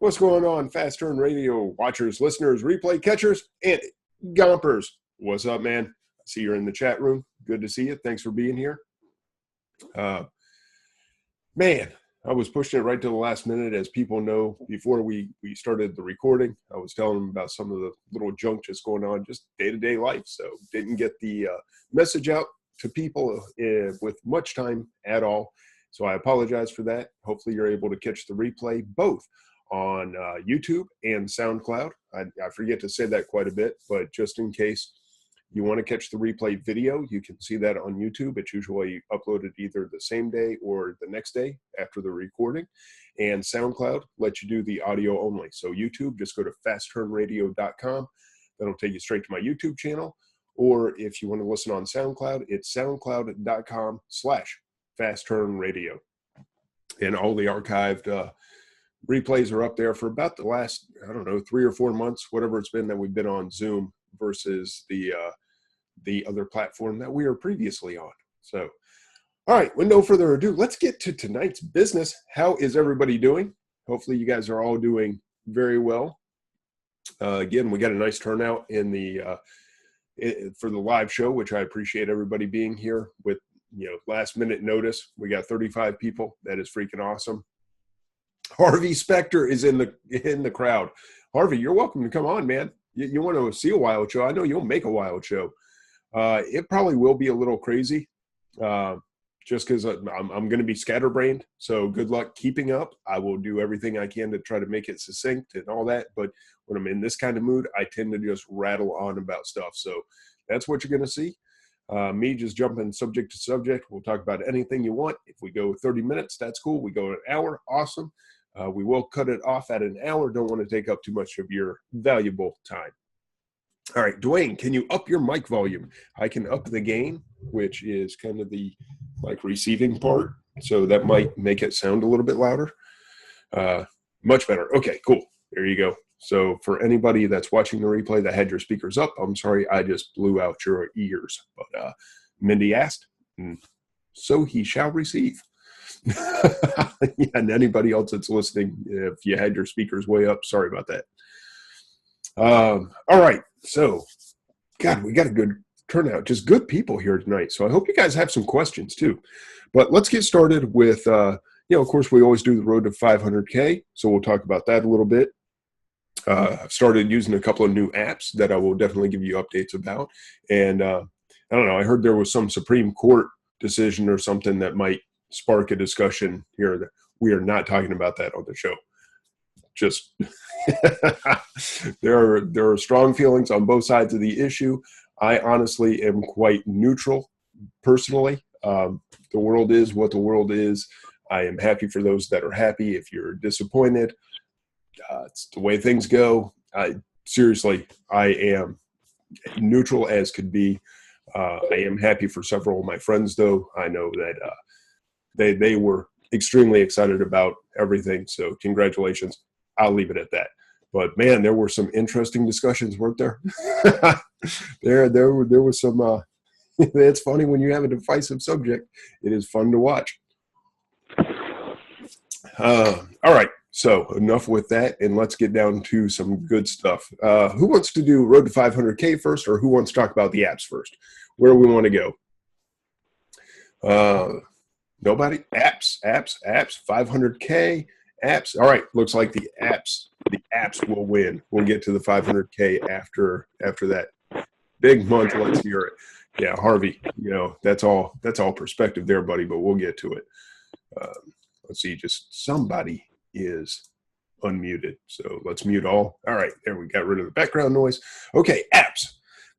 What's going on, Fast Turn Radio watchers, listeners, replay catchers, and gompers? What's up, man? I see you're in the chat room. Good to see you. Thanks for being here. Man, I was pushing it right to the last minute. As people know, before we started the recording, I was telling them about some of the little junk just going on, just day-to-day life. So didn't get the message out to people with much time at all. So I apologize for that. Hopefully you're able to catch the replay both on YouTube and SoundCloud. I forget to say that quite a bit, but just in case you want to catch the replay video, you can see that on YouTube. It's usually uploaded either the same day or the next day after the recording. And SoundCloud lets you do the audio only. So YouTube, just go to fastturnradio.com. That'll take you straight to my YouTube channel. Or if you want to listen on SoundCloud, it's soundcloud.com/fastturnradio. And all the archived replays are up there for about the last, 3 or 4 months, whatever it's been that we've been on Zoom versus the other platform that we were previously on. So, all right, with no further ado, let's get to tonight's business. How is everybody doing? Hopefully you guys are all doing very well. Again, we got a nice turnout in the for the live show, which I appreciate everybody being here with, last minute notice. We got 35 people. That is freaking awesome. Harvey Specter is in the crowd. Harvey, you're welcome to come on, man. You want to see a wild show? I know you'll make a wild show. It probably will be a little crazy, just because I'm going to be scatterbrained. So good luck keeping up. I will do everything I can to try to make it succinct and all that. But when I'm in this kind of mood, I tend to just rattle on about stuff. So that's what you're going to see. Me just jumping subject to subject. We'll talk about anything you want. If we go 30 minutes, that's cool. We go an hour, awesome. We will cut it off at an hour. Don't want to take up too much of your valuable time. All right, Duane, can you up your mic volume? I can up the gain, which is kind of the receiving part. So that might make it sound a little bit louder. Much better. Okay, cool. There you go. So for anybody that's watching the replay that had your speakers up, I'm sorry, I just blew out your ears. But Mindy asked, and so he shall receive. Yeah, and anybody else that's listening, if you had your speakers way up, sorry about that. All right, so God, we got a good turnout, just good people here tonight. So I hope you guys have some questions too. But let's get started with, of course, we always do the road to 500K. So we'll talk about that a little bit. I've started using a couple of new apps that I will definitely give you updates about. And I don't know, I heard there was some Supreme Court decision or something that might spark a discussion here. We are not talking about that on the show. Just there are strong feelings on both sides of the issue. I honestly am quite neutral personally. The world is what the world is. I am happy for those that are happy. If you're disappointed, it's the way things go. Seriously, I am neutral as could be. I am happy for several of my friends, though. I know that they were extremely excited about everything. So congratulations. I'll leave it at that. But man, there were some interesting discussions, weren't there? there was some. It's funny when you have a divisive subject. It is fun to watch. All right. So enough with that, and let's get down to some good stuff. Who wants to do Road to 500K first, or who wants to talk about the apps first? Where do we want to go? Nobody? Apps, 500K, apps. All right, looks like the apps will win. We'll get to the 500K after that big month. Let's hear it. Yeah, Harvey, that's all perspective there, buddy, but we'll get to it. Let's see, just somebody is unmuted. So let's mute all. All right, there we got rid of the background noise. Okay, apps.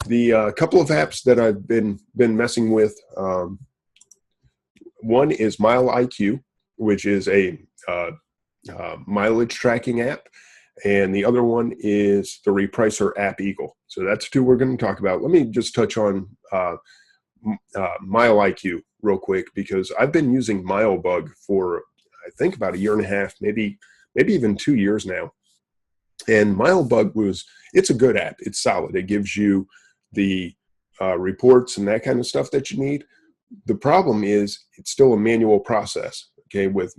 The couple of apps that I've been messing with. One is Mile IQ, which is a mileage tracking app, and the other one is the repricer AppEagle. So that's two we're going to talk about. Let me just touch on Mile IQ real quick, because I've been using MileBug for I think about a year and a half, maybe even 2 years now. And MileBug it's a good app. It's solid. It gives you the reports and that kind of stuff that you need. The problem is it's still a manual process. Okay, with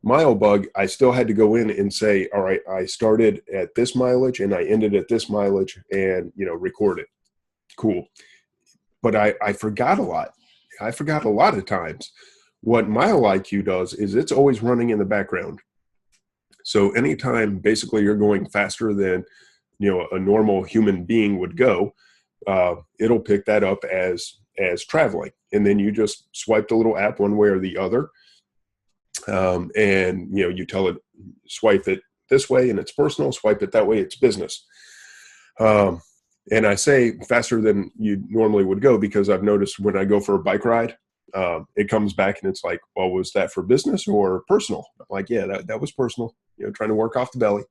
MileBug, I still had to go in and say, all right, I started at this mileage and I ended at this mileage and, record it. Cool. But I forgot a lot. I forgot a lot of times. What MileIQ does is it's always running in the background. So anytime basically you're going faster than, a normal human being would go, it'll pick that up as traveling. And then you just swipe the little app one way or the other. And, you tell it, swipe it this way and it's personal, swipe it that way, it's business. And I say faster than you normally would go because I've noticed when I go for a bike ride, it comes back and it's like, well, was that for business or personal? I'm like, yeah, that was personal, trying to work off the belly.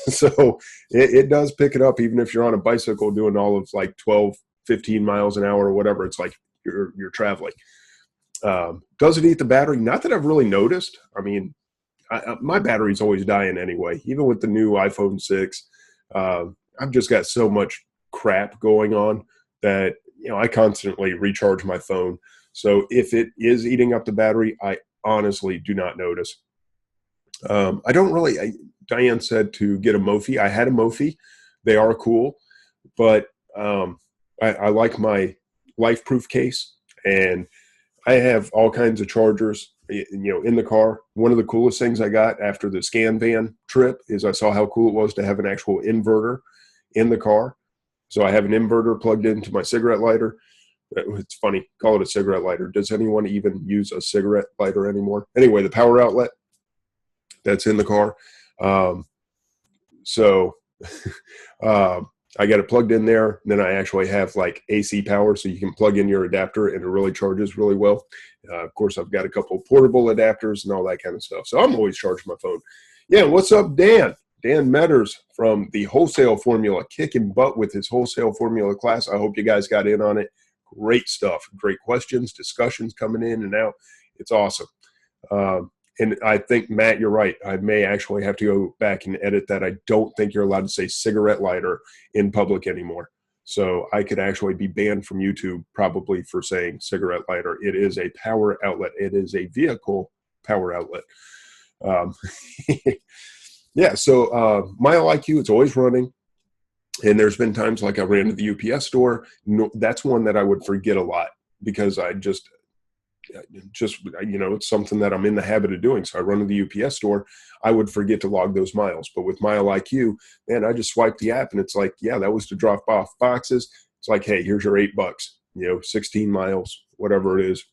So it does pick it up, even if you're on a bicycle doing all of like 12, 15 miles an hour or whatever, it's like you're traveling. Does it eat the battery? Not that I've really noticed. I mean, my battery's always dying anyway, even with the new iPhone 6. I've just got so much crap going on that, I constantly recharge my phone. So if it is eating up the battery, I honestly do not notice. I don't really, Diane said to get a Mophie. I had a Mophie. They are cool, but I like my LifeProof case, and I have all kinds of chargers, in the car. One of the coolest things I got after the Scan Van trip is I saw how cool it was to have an actual inverter in the car. So I have an inverter plugged into my cigarette lighter. It's funny, call it a cigarette lighter. Does anyone even use a cigarette lighter anymore? Anyway, the power outlet that's in the car. So I got it plugged in there. And then I actually have like AC power, so you can plug in your adapter and it really charges really well. Of course, I've got a couple of portable adapters and all that kind of stuff. So I'm always charging my phone. Yeah, what's up, Dan? Dan Metters from the Wholesale Formula, kicking butt with his Wholesale Formula class. I hope you guys got in on it. Great stuff. Great questions, discussions coming in and out. It's awesome. And I think, Matt, you're right. I may actually have to go back and edit that. I don't think you're allowed to say cigarette lighter in public anymore. So I could actually be banned from YouTube probably for saying cigarette lighter. It is a power outlet. It is a vehicle power outlet. Yeah, so MileIQ, it's always running. And there's been times like I ran to the UPS store. No, that's one that I would forget a lot because I just, it's something that I'm in the habit of doing. So I run to the UPS store, I would forget to log those miles. But with MileIQ, man, I just swipe the app and it's like, yeah, that was to drop off boxes. It's like, hey, here's your $8, 16 miles, whatever it is,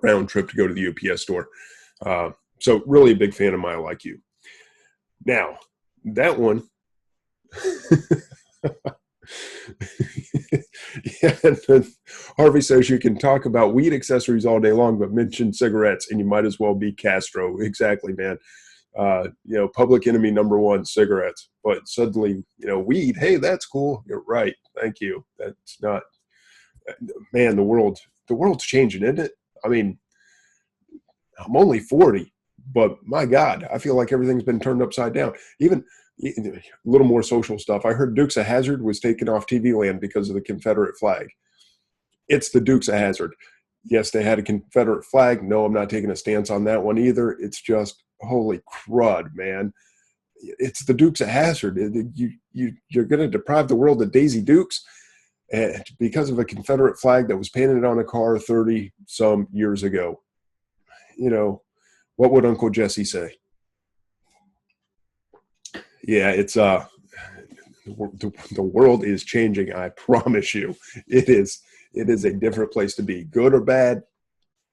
round trip to go to the UPS store. So really a big fan of MileIQ. Now, that one, yeah, and then Harvey says you can talk about weed accessories all day long, but mention cigarettes and you might as well be Castro. Exactly, man. Public enemy number one, cigarettes. But suddenly, weed, hey, that's cool. You're right. Thank you. That's not, man, the world's changing, isn't it? I mean, I'm only 40. But my God, I feel like everything's been turned upside down. Even a little more social stuff. I heard Dukes of Hazzard was taken off TV land because of the Confederate flag. It's the Dukes of Hazzard. Yes, they had a Confederate flag. No, I'm not taking a stance on that one either. It's just, holy crud, man. It's the Dukes of Hazzard. You're going to deprive the world of Daisy Dukes because of a Confederate flag that was painted on a car 30-some years ago. What would Uncle Jesse say? Yeah, it's the world is changing. I promise you, it is a different place to be. Good or bad,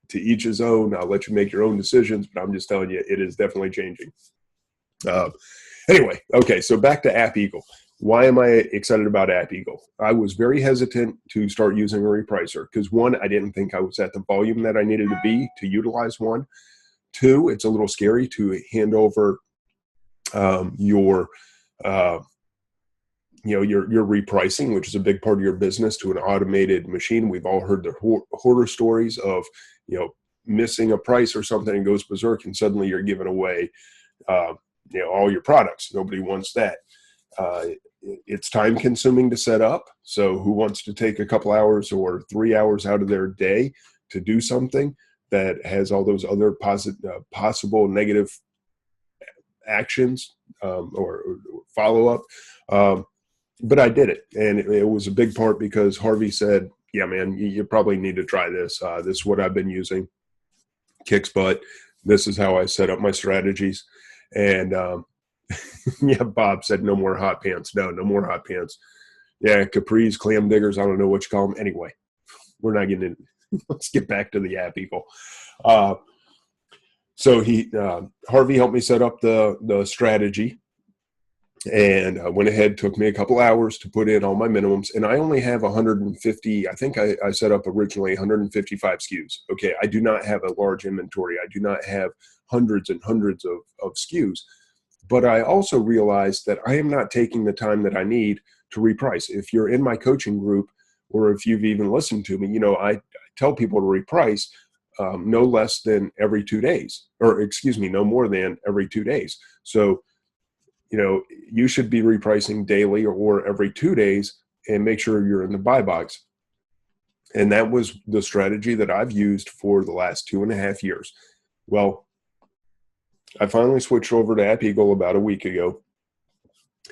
to each his own. I'll let you make your own decisions, but I'm just telling you, it is definitely changing. Anyway, okay, so back to AppEagle. Why am I excited about AppEagle? I was very hesitant to start using a repricer because, one, I didn't think I was at the volume that I needed to be to utilize one. Two, it's a little scary to hand over your repricing, which is a big part of your business, to an automated machine. We've all heard the horror stories of, missing a price or something and goes berserk, and suddenly you're giving away, all your products. Nobody wants that. It's time consuming to set up. So who wants to take a couple hours or 3 hours out of their day to do something? that has all those other possible negative actions or follow up. But I did it, and it was a big part because Harvey said, yeah, man, you probably need to try this. This is what I've been using. Kicks butt. This is how I set up my strategies. And yeah, Bob said no more hot pants. No more hot pants. Yeah, capris, clam diggers, I don't know what you call them. Anyway, we're not getting in. Let's get back to the AppEagle. So Harvey helped me set up the strategy, and I went ahead, took me a couple hours to put in all my minimums, and I only have 150. I think I set up originally 155 SKUs. Okay, I do not have a large inventory. I do not have hundreds and hundreds of SKUs, but I also realized that I am not taking the time that I need to reprice. If you're in my coaching group, or if you've even listened to me, I tell people to reprice no less than every 2 days, or excuse me, no more than every 2 days. So, you should be repricing daily or every 2 days, and make sure you're in the buy box. And that was the strategy that I've used for the last 2.5 years. Well, I finally switched over to AppEagle about a week ago.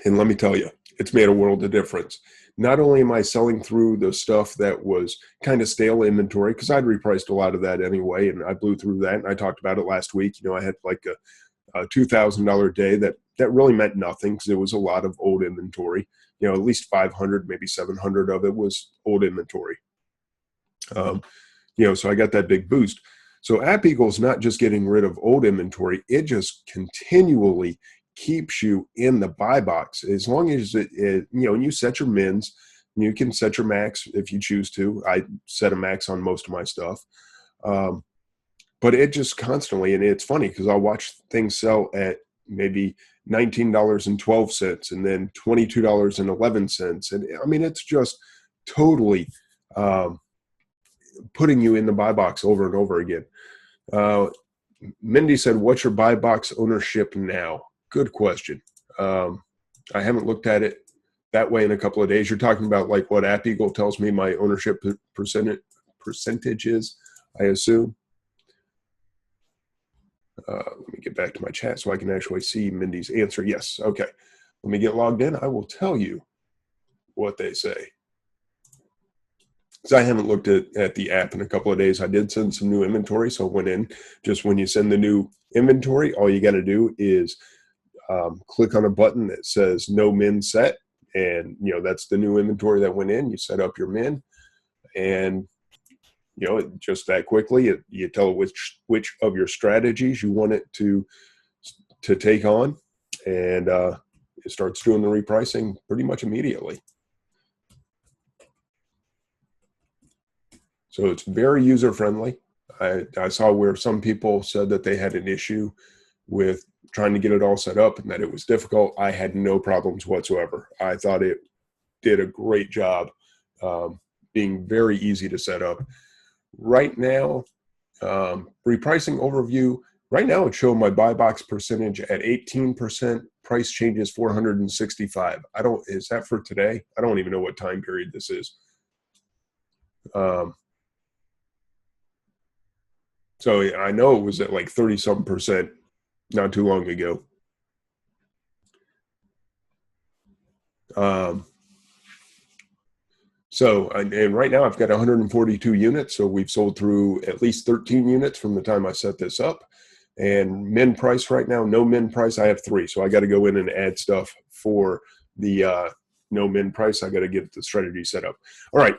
And let me tell you, it's made a world of difference. Not only am I selling through the stuff that was kind of stale inventory, because I'd repriced a lot of that anyway, and I blew through that, and I talked about it last week. I had like a $2,000 day that really meant nothing because it was a lot of old inventory. At least 500, maybe 700 of it was old inventory. So I got that big boost. So AppEagle is not just getting rid of old inventory. It just continually keeps you in the buy box as long as and you set your mins. You can set your max if you choose to. I set a max on most of my stuff. But it just constantly, and it's funny because I'll watch things sell at maybe $19.12 and then $22.11. And I mean, it's just totally putting you in the buy box over and over again. Mindy said, what's your buy box ownership now? Good question. I haven't looked at it that way in a couple of days. You're talking about like what AppEagle tells me my ownership percentage is, I assume. Let me get back to my chat so I can actually see Mindy's answer. Yes. Okay. Let me get logged in. I will tell you what they say. So I haven't looked at the app in a couple of days. I did send some new inventory. So I went in. Just when you send the new inventory, all you got to do is click on a button that says no min set. And, that's the new inventory that went in. You set up your min, and just that quickly, you tell it which of your strategies you want it to take on, and it starts doing the repricing pretty much immediately. So it's very user-friendly. I saw where some people said that they had an issue with trying to get it all set up and that it was difficult. I had no problems whatsoever. I thought it did a great job being very easy to set up. Right now, repricing overview, right now it's showing my buy box percentage at 18%, price changes 465. Is that for today? I don't even know what time period this is. So I know it was at like 30-something% not too long ago. So, and right now I've got 142 units. So we've sold through at least 13 units from the time I set this up. And min price right now, no min price, I have 3. So I got to go in and add stuff for the no min price. I got to get the strategy set up. All right.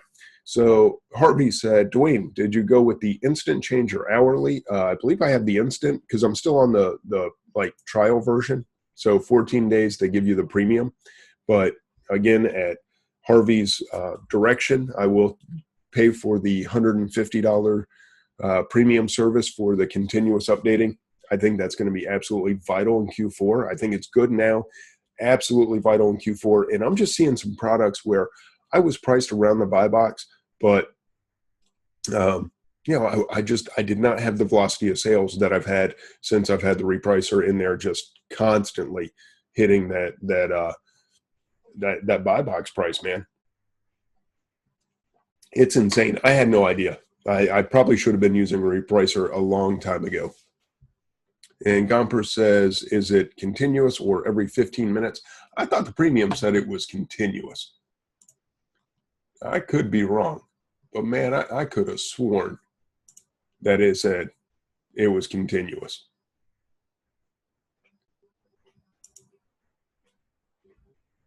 So Harvey said, Duane, did you go with the instant change or hourly? I believe I have the instant because I'm still on the like trial version. So 14 days, they give you the premium. But again, at Harvey's direction, I will pay for the $150 premium service for the continuous updating. I think that's going to be absolutely vital in Q4. I think it's good now, absolutely vital in Q4. And I'm just seeing some products where I was priced around the buy box, but I did not have the velocity of sales that I've had since I've had the repricer in there, just constantly hitting that buy box price, man. It's insane. I had no idea. I probably should have been using a repricer a long time ago. And Gomper says, is it continuous or every 15 minutes? I thought the premium said it was continuous. I could be wrong, but man, I could have sworn that it said it was continuous.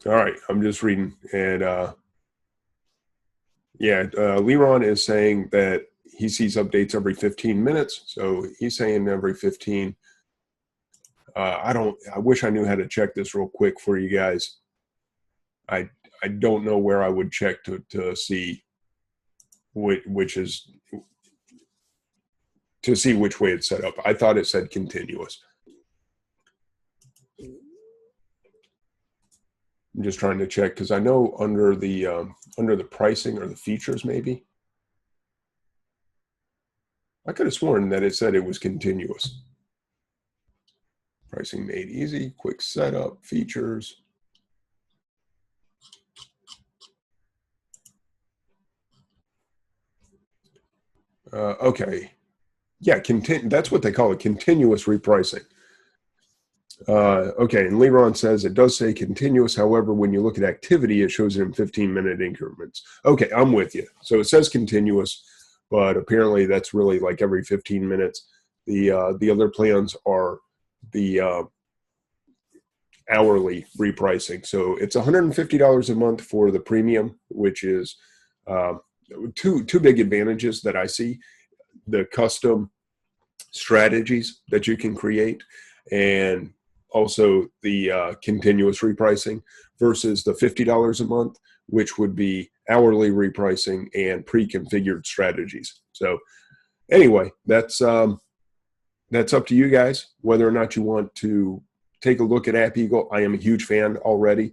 All right, I'm just reading. And yeah, Leron is saying that he sees updates every 15 minutes. So he's saying every 15. I wish I knew how to check this real quick for you guys. I don't know where I would check to see which is to see which way it's set up. I thought it said continuous. I'm just trying to check because I know under the pricing or the features, maybe I could have sworn that it said it was continuous. Pricing made easy, quick setup, features. Okay. Yeah, that's what they call it, continuous repricing. Okay, and Leron says it does say continuous. However, when you look at activity, it shows it in 15-minute increments. Okay, I'm with you. So it says continuous, but apparently that's really like every 15 minutes. The other plans are the hourly repricing. So it's $150 a month for the premium, which is two big advantages that I see: the custom strategies that you can create, and also the continuous repricing, versus the $50 a month, which would be hourly repricing and pre-configured strategies. So anyway, that's up to you guys whether or not you want to take a look at AppEagle. I am a huge fan already.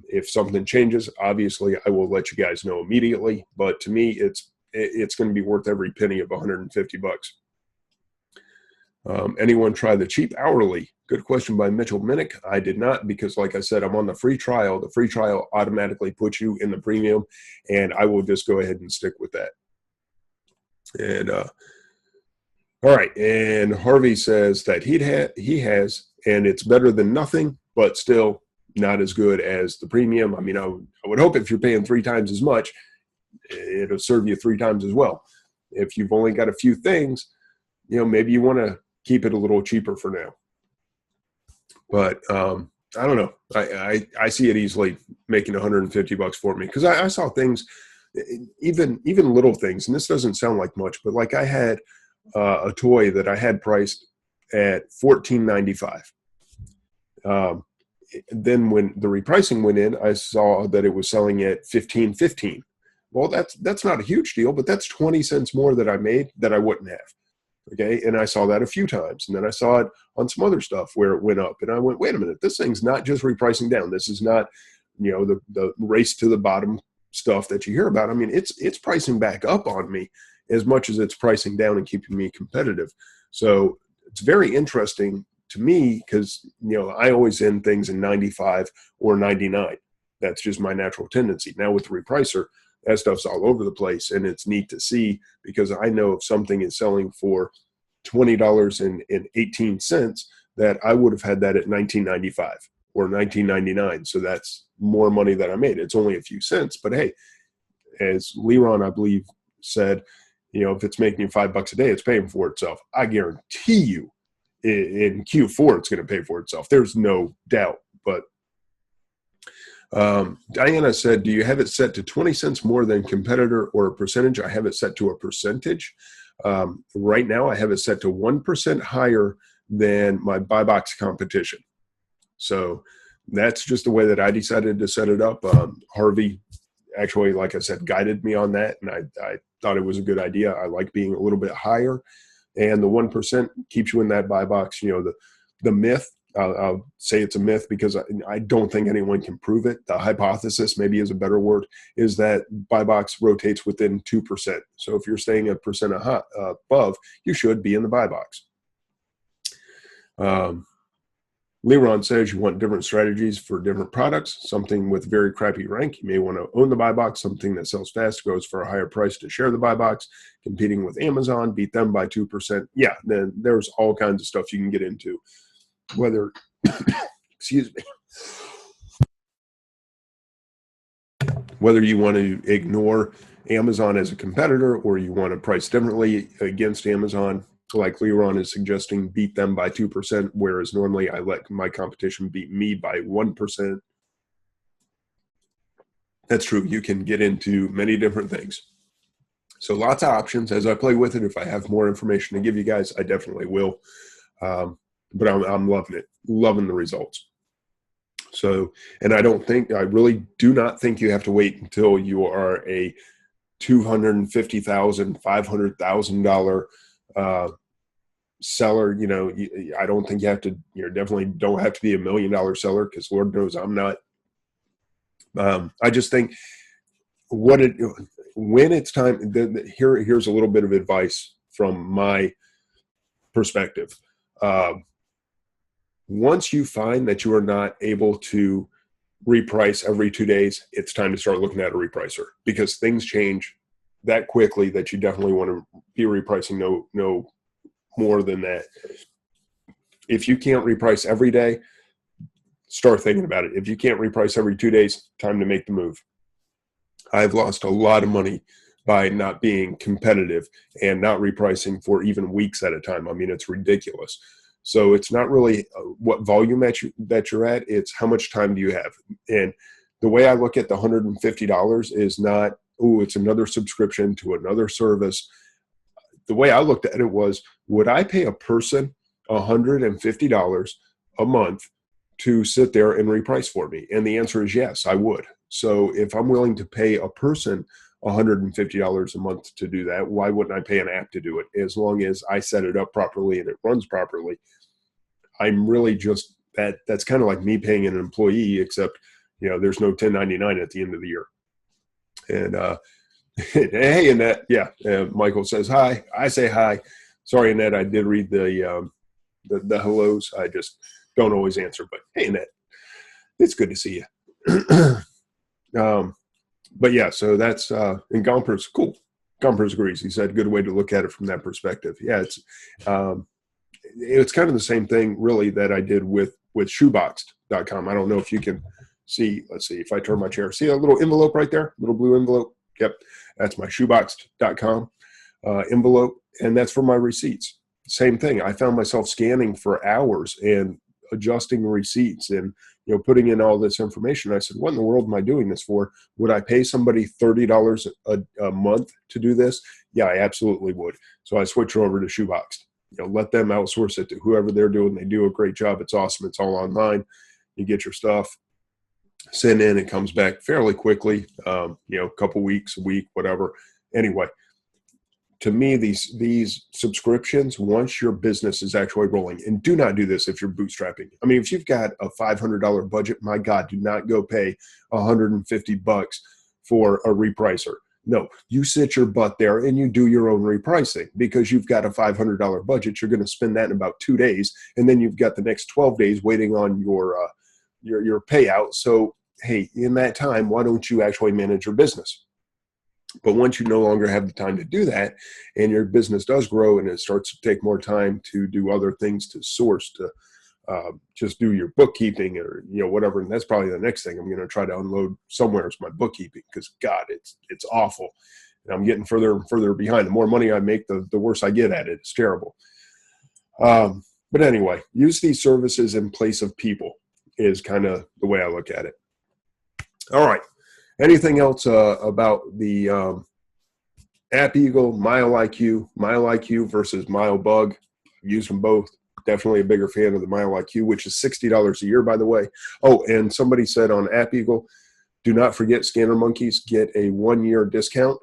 If something changes, obviously I will let you guys know immediately. But to me, it's going to be worth every penny of $150. Anyone try the cheap hourly? Good question by Mitchell Minnick. I did not, because like I said, I'm on the free trial. The free trial automatically puts you in the premium, and I will just go ahead and stick with that. And all right, and Harvey says that he has, and it's better than nothing, but still not as good as the premium. I mean, I would hope if you're paying 3 times as much, it'll serve you 3 times as well. If you've only got a few things, maybe you want to keep it a little cheaper for now. But I don't know. I see it easily making $150 for me, because I saw things, even little things, and this doesn't sound like much, but like I had a toy that I had priced at $14.95. Then when the repricing went in, I saw that it was selling at $15.15. Well, that's not a huge deal, but that's 20 cents more that I made that I wouldn't have. Okay, and I saw that a few times, and then I saw it on some other stuff where it went up, and I went, wait a minute, this thing's not just repricing down. This is not, the race to the bottom stuff that you hear about. I mean, it's pricing back up on me as much as it's pricing down and keeping me competitive. So it's very interesting to me, because I always end things in 95 or 99. That's just my natural tendency. Now with the repricer, that stuff's all over the place, and it's neat to see, because I know if something is selling for $20.18, that I would have had that at $19.95 or $19.99. So that's more money that I made. It's only a few cents, but hey, as Leron, I believe, said, if it's making you $5 a day, it's paying for itself. I guarantee you in Q4, it's going to pay for itself. There's no doubt. But Diana said, do you have it set to 20 cents more than competitor or a percentage? I have it set to a percentage. Right now, I have it set to 1% higher than my buy box competition. So that's just the way that I decided to set it up. Harvey actually, like I said, guided me on that, and I thought it was a good idea. I like being a little bit higher, and the 1% keeps you in that buy box. The myth, I'll say it's a myth because I don't think anyone can prove it. The hypothesis, maybe is a better word, is that buy box rotates within 2%. So if you're staying a percent above, you should be in the buy box. Leron says you want different strategies for different products. Something with very crappy rank, you may want to own the buy box. Something that sells fast goes for a higher price to share the buy box. Competing with Amazon, beat them by 2%. Yeah, then there's all kinds of stuff you can get into. Whether, excuse me, whether you want to ignore Amazon as a competitor or you want to price differently against Amazon, like Leron is suggesting, beat them by 2%, whereas normally I let my competition beat me by 1%. That's true. You can get into many different things. So lots of options. As I play with it, if I have more information to give you guys, I definitely will. But I'm loving it, loving the results. So, and I really do not think you have to wait until you are a $250,000, $500,000 seller. You know, I don't think you have to, definitely don't have to be $1 million seller, because Lord knows I'm not. I just think when it's time, here's a little bit of advice from my perspective. Once you find that you are not able to reprice every 2 days, it's time to start looking at a repricer, because things change that quickly that you definitely want to be repricing no more than that. If you can't reprice every day, start thinking about it. If you can't reprice every 2 days, time to make the move. I've lost a lot of money by not being competitive and not repricing for even weeks at a time. I mean, it's ridiculous. So it's not really what volume that you're at, it's how much time do you have. And the way I look at the $150 is not, it's another subscription to another service. The way I looked at it was, would I pay a person $150 a month to sit there and reprice for me? And the answer is yes, I would. So if I'm willing to pay a person $150 a month to do that, why wouldn't I pay an app to do it? As long as I set it up properly and it runs properly. I'm really just, that's kind of like me paying an employee, except, there's no 1099 at the end of the year. And hey, Annette, yeah, Michael says hi. I say hi. Sorry, Annette, I did read the hellos. I just don't always answer, but hey, Annette, it's good to see you. But yeah, so that's, and Gompers, cool. Gompers agrees. He said, good way to look at it from that perspective. Yeah, it's kind of the same thing really that I did with shoeboxed.com. I don't know if you can see, let's see if I turn my chair, see a little envelope right there, little blue envelope. Yep. That's my shoeboxed.com envelope. And that's for my receipts. Same thing. I found myself scanning for hours and adjusting receipts and, putting in all this information. I said, what in the world am I doing this for? Would I pay somebody $30 a month to do this? Yeah, I absolutely would. So I switched over to Shoeboxed. Let them outsource it to whoever they're doing. They do a great job. It's awesome. It's all online. You get your stuff, send in, it comes back fairly quickly, a couple weeks, a week, whatever. Anyway, to me, these subscriptions, once your business is actually rolling, and do not do this if you're bootstrapping. I mean, if you've got a $500 budget, my God, do not go pay $150 for a repricer. No, you sit your butt there and you do your own repricing, because you've got a $500 budget. You're going to spend that in about 2 days, and then you've got the next 12 days waiting on your payout. So, hey, in that time, why don't you actually manage your business? But once you no longer have the time to do that, and your business does grow and it starts to take more time to do other things, to source, to just do your bookkeeping or, whatever. And that's probably the next thing I'm going to try to unload somewhere is my bookkeeping, because God, it's awful. And I'm getting further and further behind. The more money I make, the worse I get at it. It's terrible. But anyway, use these services in place of people is kind of the way I look at it. All right. Anything else about the AppEagle, MileIQ versus MileBug? Use them both. Definitely a bigger fan of the MileIQ, which is $60 a year, by the way. Oh, and somebody said on AppEagle, do not forget Scanner Monkeys get a 1-year discount.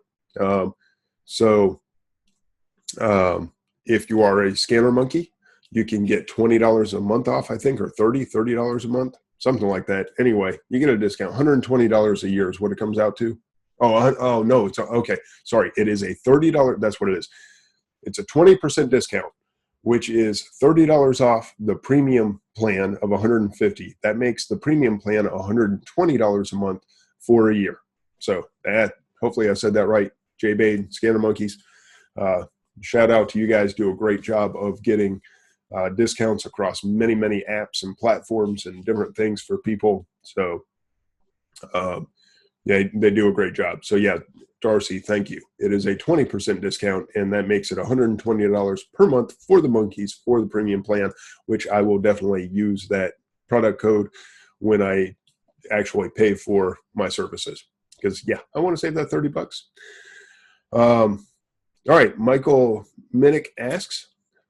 So if you are a Scanner Monkey, you can get $20 a month off, I think, or $30 a month. Something like that. Anyway, you get a discount. $120 a year is what it comes out to. Oh no, it's okay. Sorry, it is a $30. That's what it is. It's a 20% discount, which is $30 off the premium plan of $150. That makes the premium plan $120 a month for a year. So that, hopefully I said that right. Jay Bade, Scanner Monkeys. Shout out to you guys. Do a great job of getting discounts across many, many apps and platforms and different things for people. So yeah, they do a great job. So yeah, Darcy, thank you. It is a 20% discount, and that makes it $120 per month for the monkeys for the premium plan, which I will definitely use that product code when I actually pay for my services. Because yeah, I want to save that $30. All right, Michael Minnick asks,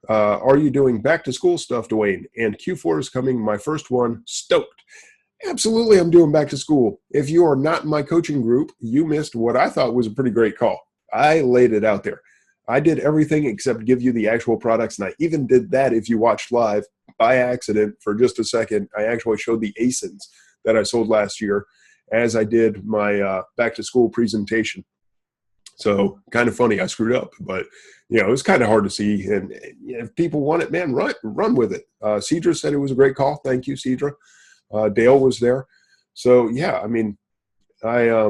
are you doing back to school stuff, Duane? And Q4 is coming, my first one, stoked. Absolutely, I'm doing back to school. If you are not in my coaching group, you missed what I thought was a pretty great call. I laid it out there. I did everything except give you the actual products, and I even did that if you watched live by accident for just a second. I actually showed the ASINs that I sold last year as I did my back to school presentation. So kind of funny, I screwed up, but you know, it was kind of hard to see. And if people want it, man, run with it. Cedra said it was a great call. Thank you, Cedra. Dale was there. So yeah, I mean, yeah,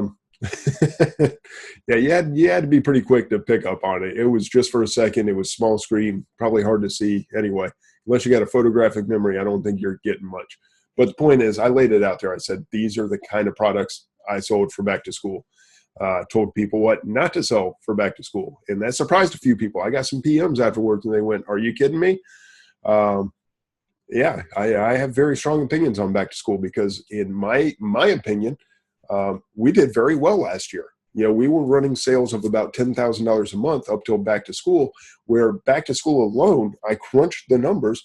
you had to be pretty quick to pick up on it. It was just for a second. It was small screen, probably hard to see anyway. Unless you got a photographic memory, I don't think you're getting much. But the point is, I laid it out there. I said, these are the kind of products I sold for back to school. Told people what not to sell for back to school. And that surprised a few people. I got some PMs afterwards and they went, are you kidding me? Yeah, I have very strong opinions on back to school because in my opinion, we did very well last year. You know, we were running sales of about $10,000 a month up till back to school, where back to school alone, I crunched the numbers,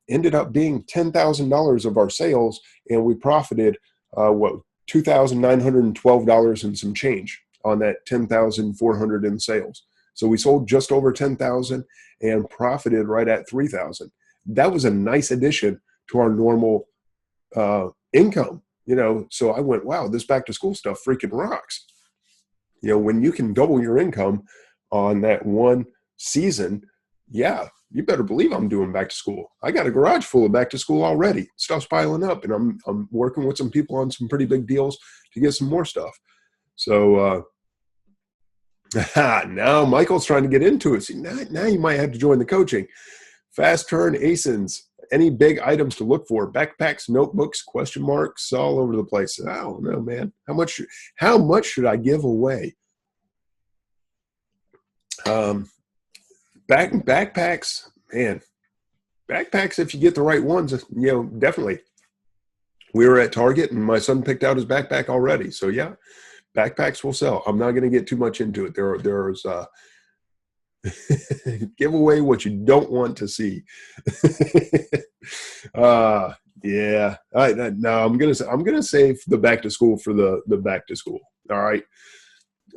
ended up being $10,000 of our sales, and we profited, $2,912 and some change on that $10,400 in sales. So we sold just over $10,000 and profited right at $3,000. That was a nice addition to our normal income, you know. So I went, wow, this back to school stuff freaking rocks. You know, when you can double your income on that one season, yeah, you better believe I'm doing back to school. I got a garage full of back to school already. Stuff's piling up, and I'm working with some people on some pretty big deals to get some more stuff. So now Michael's trying to get into it. See, now you might have to join the coaching. Fast turn ASINs. Any big items to look for? Backpacks, notebooks, question marks, all over the place. I don't know, man. How much should I give away? Backpacks, man. Backpacks, if you get the right ones, you know, definitely. We were at Target, and my son picked out his backpack already. So yeah, backpacks will sell. I'm not going to get too much into it. There's give away what you don't want to see. Yeah. No, I'm gonna save the back to school for the back to school. All right.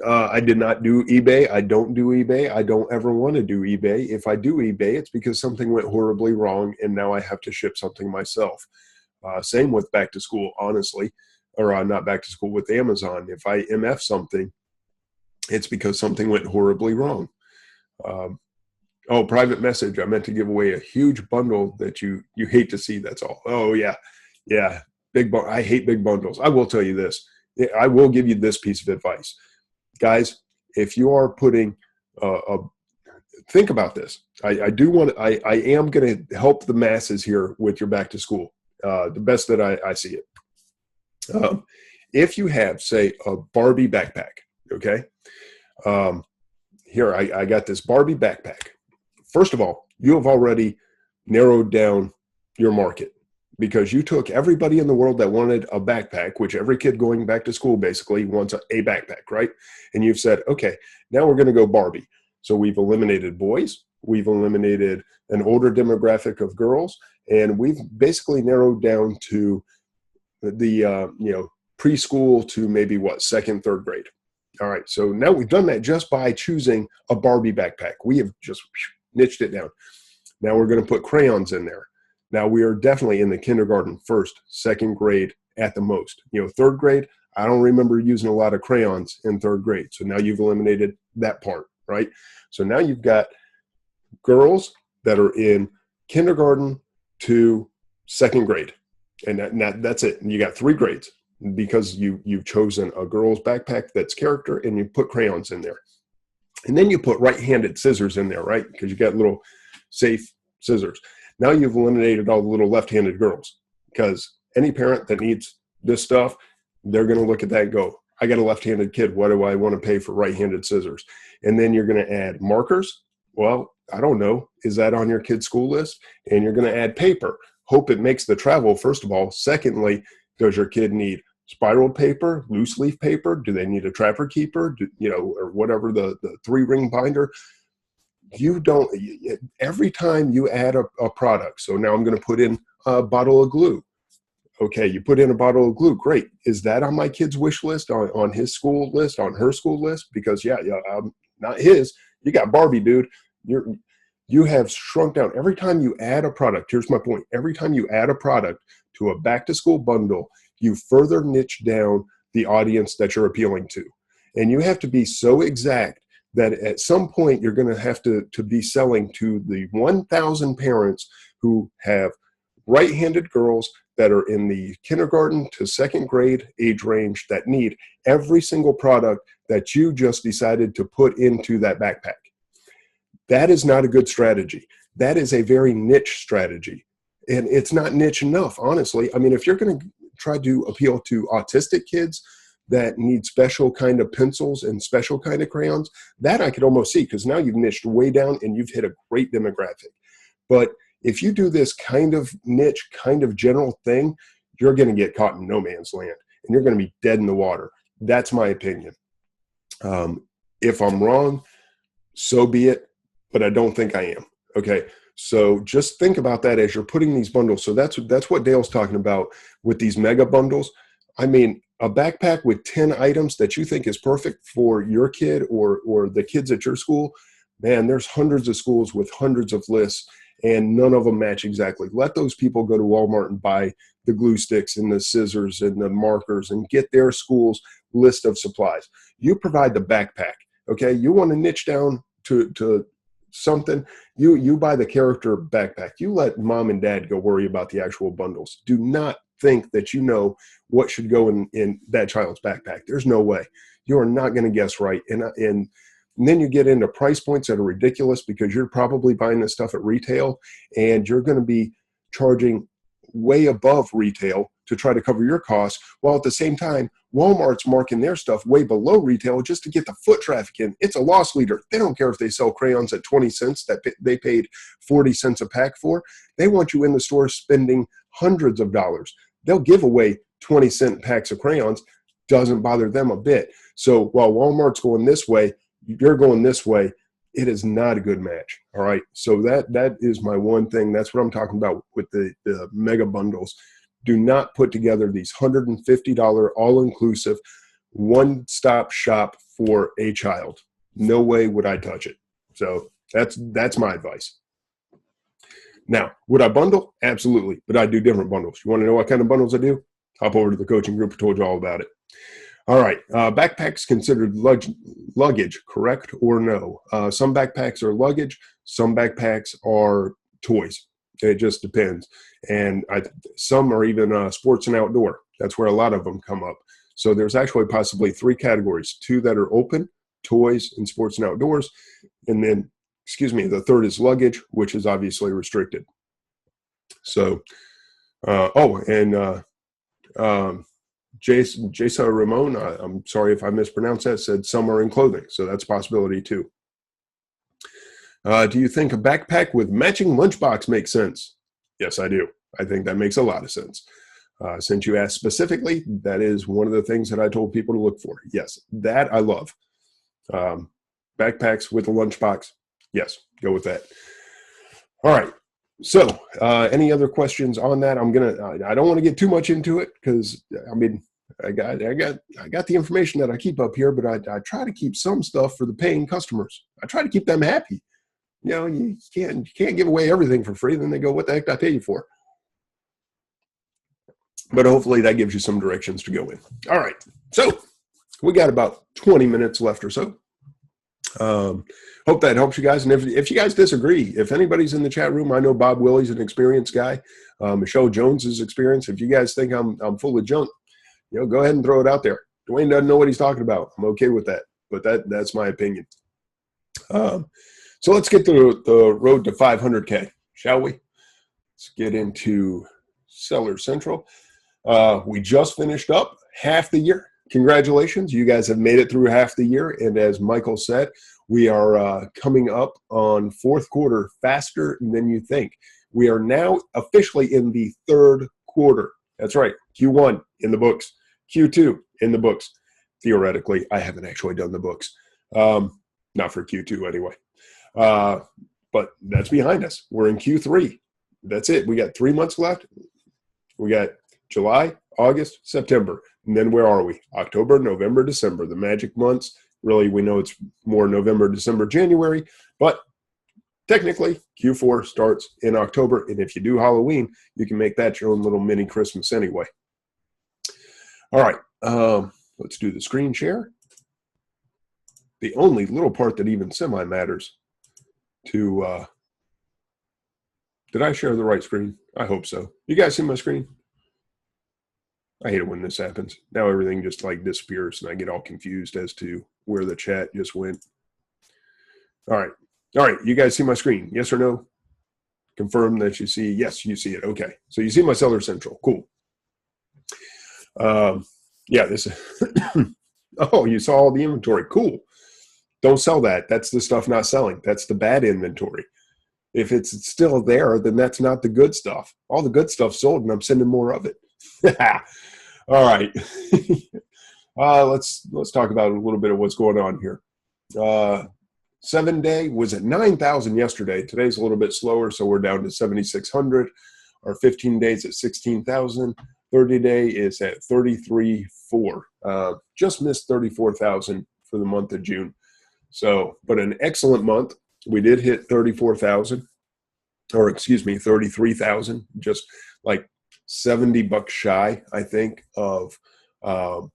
I did not do eBay. I don't do eBay. I don't ever want to do eBay. If I do eBay, it's because something went horribly wrong, and now I have to ship something myself. Same with back to school, honestly, or not back to school with Amazon. If I MF something, it's because something went horribly wrong. Private message. I meant to give away a huge bundle that you hate to see. That's all. Oh yeah. I hate big bundles. I will tell you this. I will give you this piece of advice, guys. If you are putting, think about this. I am going to help the masses here with your back to school, the best that I see it. If you have, say, a Barbie backpack, okay. Here, I got this Barbie backpack. First of all, you have already narrowed down your market because you took everybody in the world that wanted a backpack, which every kid going back to school basically wants a backpack, right? And you've said, okay, now we're going to go Barbie. So we've eliminated boys. We've eliminated an older demographic of girls. And we've basically narrowed down to the, preschool to maybe second, third grade. All right, so now we've done that just by choosing a Barbie backpack. We have just niched it down. Now we're going to put crayons in there. Now we are definitely in the kindergarten, first, second grade at the most. You know, third grade, I don't remember using a lot of crayons in third grade. So now you've eliminated that part, right? So now you've got girls that are in kindergarten to second grade. And that's it. And you got 3 grades because you've chosen a girl's backpack that's character, and you put crayons in there. And then you put right-handed scissors in there, right? Because you got little safe scissors. Now you've eliminated all the little left-handed girls, because any parent that needs this stuff, they're going to look at that and go, I got a left-handed kid. What do I want to pay for right-handed scissors? And then you're going to add markers. Well, I don't know. Is that on your kid's school list? And you're going to add paper. Hope it makes the travel, first of all. Secondly, does your kid need spiraled paper, loose leaf paper? Do they need a trapper keeper? Or whatever, the 3-ring binder? You don't. Every time you add a product, so now I'm going to put in a bottle of glue. Okay, you put in a bottle of glue. Great. Is that on my kid's wish list, on his school list, on her school list? Because not his. You got Barbie, dude. You have shrunk down. Every time you add a product, here's my point. Every time you add a product to a back-to-school bundle, you further niche down the audience that you're appealing to. And you have to be so exact that at some point you're going to have to be selling to the 1,000 parents who have right-handed girls that are in the kindergarten to second grade age range that need every single product that you just decided to put into that backpack. That is not a good strategy. That is a very niche strategy. And it's not niche enough, honestly. I mean, if you're going to try to appeal to autistic kids that need special kind of pencils and special kind of crayons, that I could almost see, because now you've niched way down and you've hit a great demographic. But if you do this kind of niche, kind of general thing, you're going to get caught in no man's land and you're going to be dead in the water. That's my opinion. If I'm wrong, so be it, but I don't think I am. Okay. So just think about that as you're putting these bundles. So that's what Dale's talking about with these mega bundles. I mean, a backpack with 10 items that you think is perfect for your kid or the kids at your school, man, there's hundreds of schools with hundreds of lists and none of them match exactly. Let those people go to Walmart and buy the glue sticks and the scissors and the markers and get their school's list of supplies. You provide the backpack, okay? You want to niche down to something, you buy the character backpack. You let mom and dad go worry about the actual bundles. Do not think that you know what should go in that child's backpack. There's no way. You are not going to guess right. And then you get into price points that are ridiculous because you're probably buying this stuff at retail and you're going to be charging way above retail to try to cover your costs, while at the same time, Walmart's marking their stuff way below retail just to get the foot traffic in. It's a loss leader. They don't care if they sell crayons at 20 cents that they paid 40 cents a pack for. They want you in the store spending hundreds of dollars. They'll give away 20-cent packs of crayons. Doesn't bother them a bit. So while Walmart's going this way, you're going this way. It is not a good match. All right. So that is my one thing. That's what I'm talking about with the mega bundles. Do not put together these $150 all-inclusive one-stop shop for a child. No way would I touch it. So that's my advice. Now, would I bundle? Absolutely. But I do different bundles. You want to know what kind of bundles I do? Hop over to the coaching group. I told you all about it. All right. Backpacks considered luggage, correct or no? Some backpacks are luggage. Some backpacks are toys. It just depends. And some are even sports and outdoor. That's where a lot of them come up. So there's actually possibly 3 categories, 2 that are open, toys and sports and outdoors. And then, the third is luggage, which is obviously restricted. So, Jason Ramon, I'm sorry if I mispronounced that, said some are in clothing. So that's a possibility too. Do you think a backpack with matching lunchbox makes sense? Yes, I do. I think that makes a lot of sense. Since you asked specifically, that is one of the things that I told people to look for. Yes, that I love. Backpacks with a lunchbox. Yes, go with that. All right. So any other questions on that? I don't want to get too much into it because I got the information that I keep up here, but I try to keep some stuff for the paying customers. I try to keep them happy. You know, you can't give away everything for free. Then they go, what the heck did I pay you for? But hopefully that gives you some directions to go in. All right. So we got about 20 minutes left or so. Hope that helps you guys. And if you guys disagree, if anybody's in the chat room, I know Bob Willie's an experienced guy. Michelle Jones is experienced. If you guys think I'm full of junk, go ahead and throw it out there. Duane doesn't know what he's talking about. I'm okay with that, but that's my opinion. So let's get to the road to 500K, shall we? Let's get into Seller Central. We just finished up half the year. Congratulations. You guys have made it through half the year. And as Michael said, we are coming up on fourth quarter faster than you think. We are now officially in the third quarter. That's right. Q1 in the books. Q2 in the books. Theoretically, I haven't actually done the books. Not for Q2 anyway. But that's behind us. We're in Q3. That's it. We got 3 months left. We got July, August, September. And then where are we? October, November, December. The magic months. Really, we know it's more November, December, January. But technically, Q4 starts in October. And if you do Halloween, you can make that your own little mini Christmas anyway. All right. Let's do the screen share. The only little part that even semi-matters to did I share the right screen? I hope so. You guys see my screen? I hate it when this happens. Now everything just like disappears and I get all confused as to where the chat just went. All right. You guys see my screen? Yes or no? Confirm that you see. Yes, you see it. Okay. So you see my Seller Central. Cool. Yeah, this oh, you saw all the inventory. Cool. Don't sell that. That's the stuff not selling. That's the bad inventory. If it's still there, then that's not the good stuff. All the good stuff sold, and I'm sending more of it. All right. Let's talk about a little bit of what's going on here. 7-day was at 9,000 yesterday. Today's a little bit slower, so we're down to 7,600. Our 15 days at 16,000. 30-day is at 33.4. Just missed 34,000 for the month of June. So, but an excellent month. We did hit 34,000, or excuse me, 33,000. Just like $70 shy, I think, of the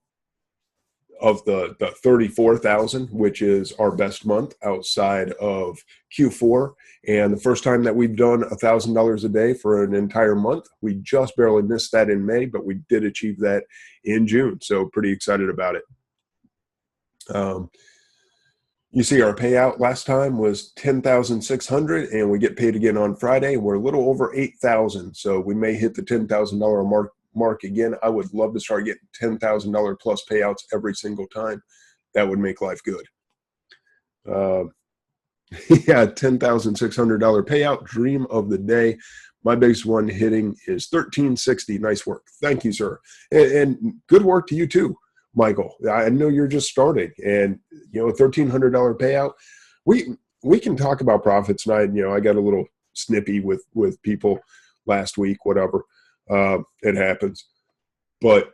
34,000, which is our best month outside of Q4. And the first time that we've done $1,000 a day for an entire month. We just barely missed that in May, but we did achieve that in June. So pretty excited about it. You see our payout last time was 10,600, and we get paid again on Friday. We're a little over 8,000, so we may hit the $10,000 mark again. I would love to start getting $10,000 plus payouts every single time. That would make life good. Yeah, $10,600 payout, dream of the day. My biggest one hitting is $1,360. Nice work. Thank you, sir. And good work to you too, Michael. I know you're just starting, and $1,300 payout. We can talk about profits, and I got a little snippy with people last week, whatever. It happens. But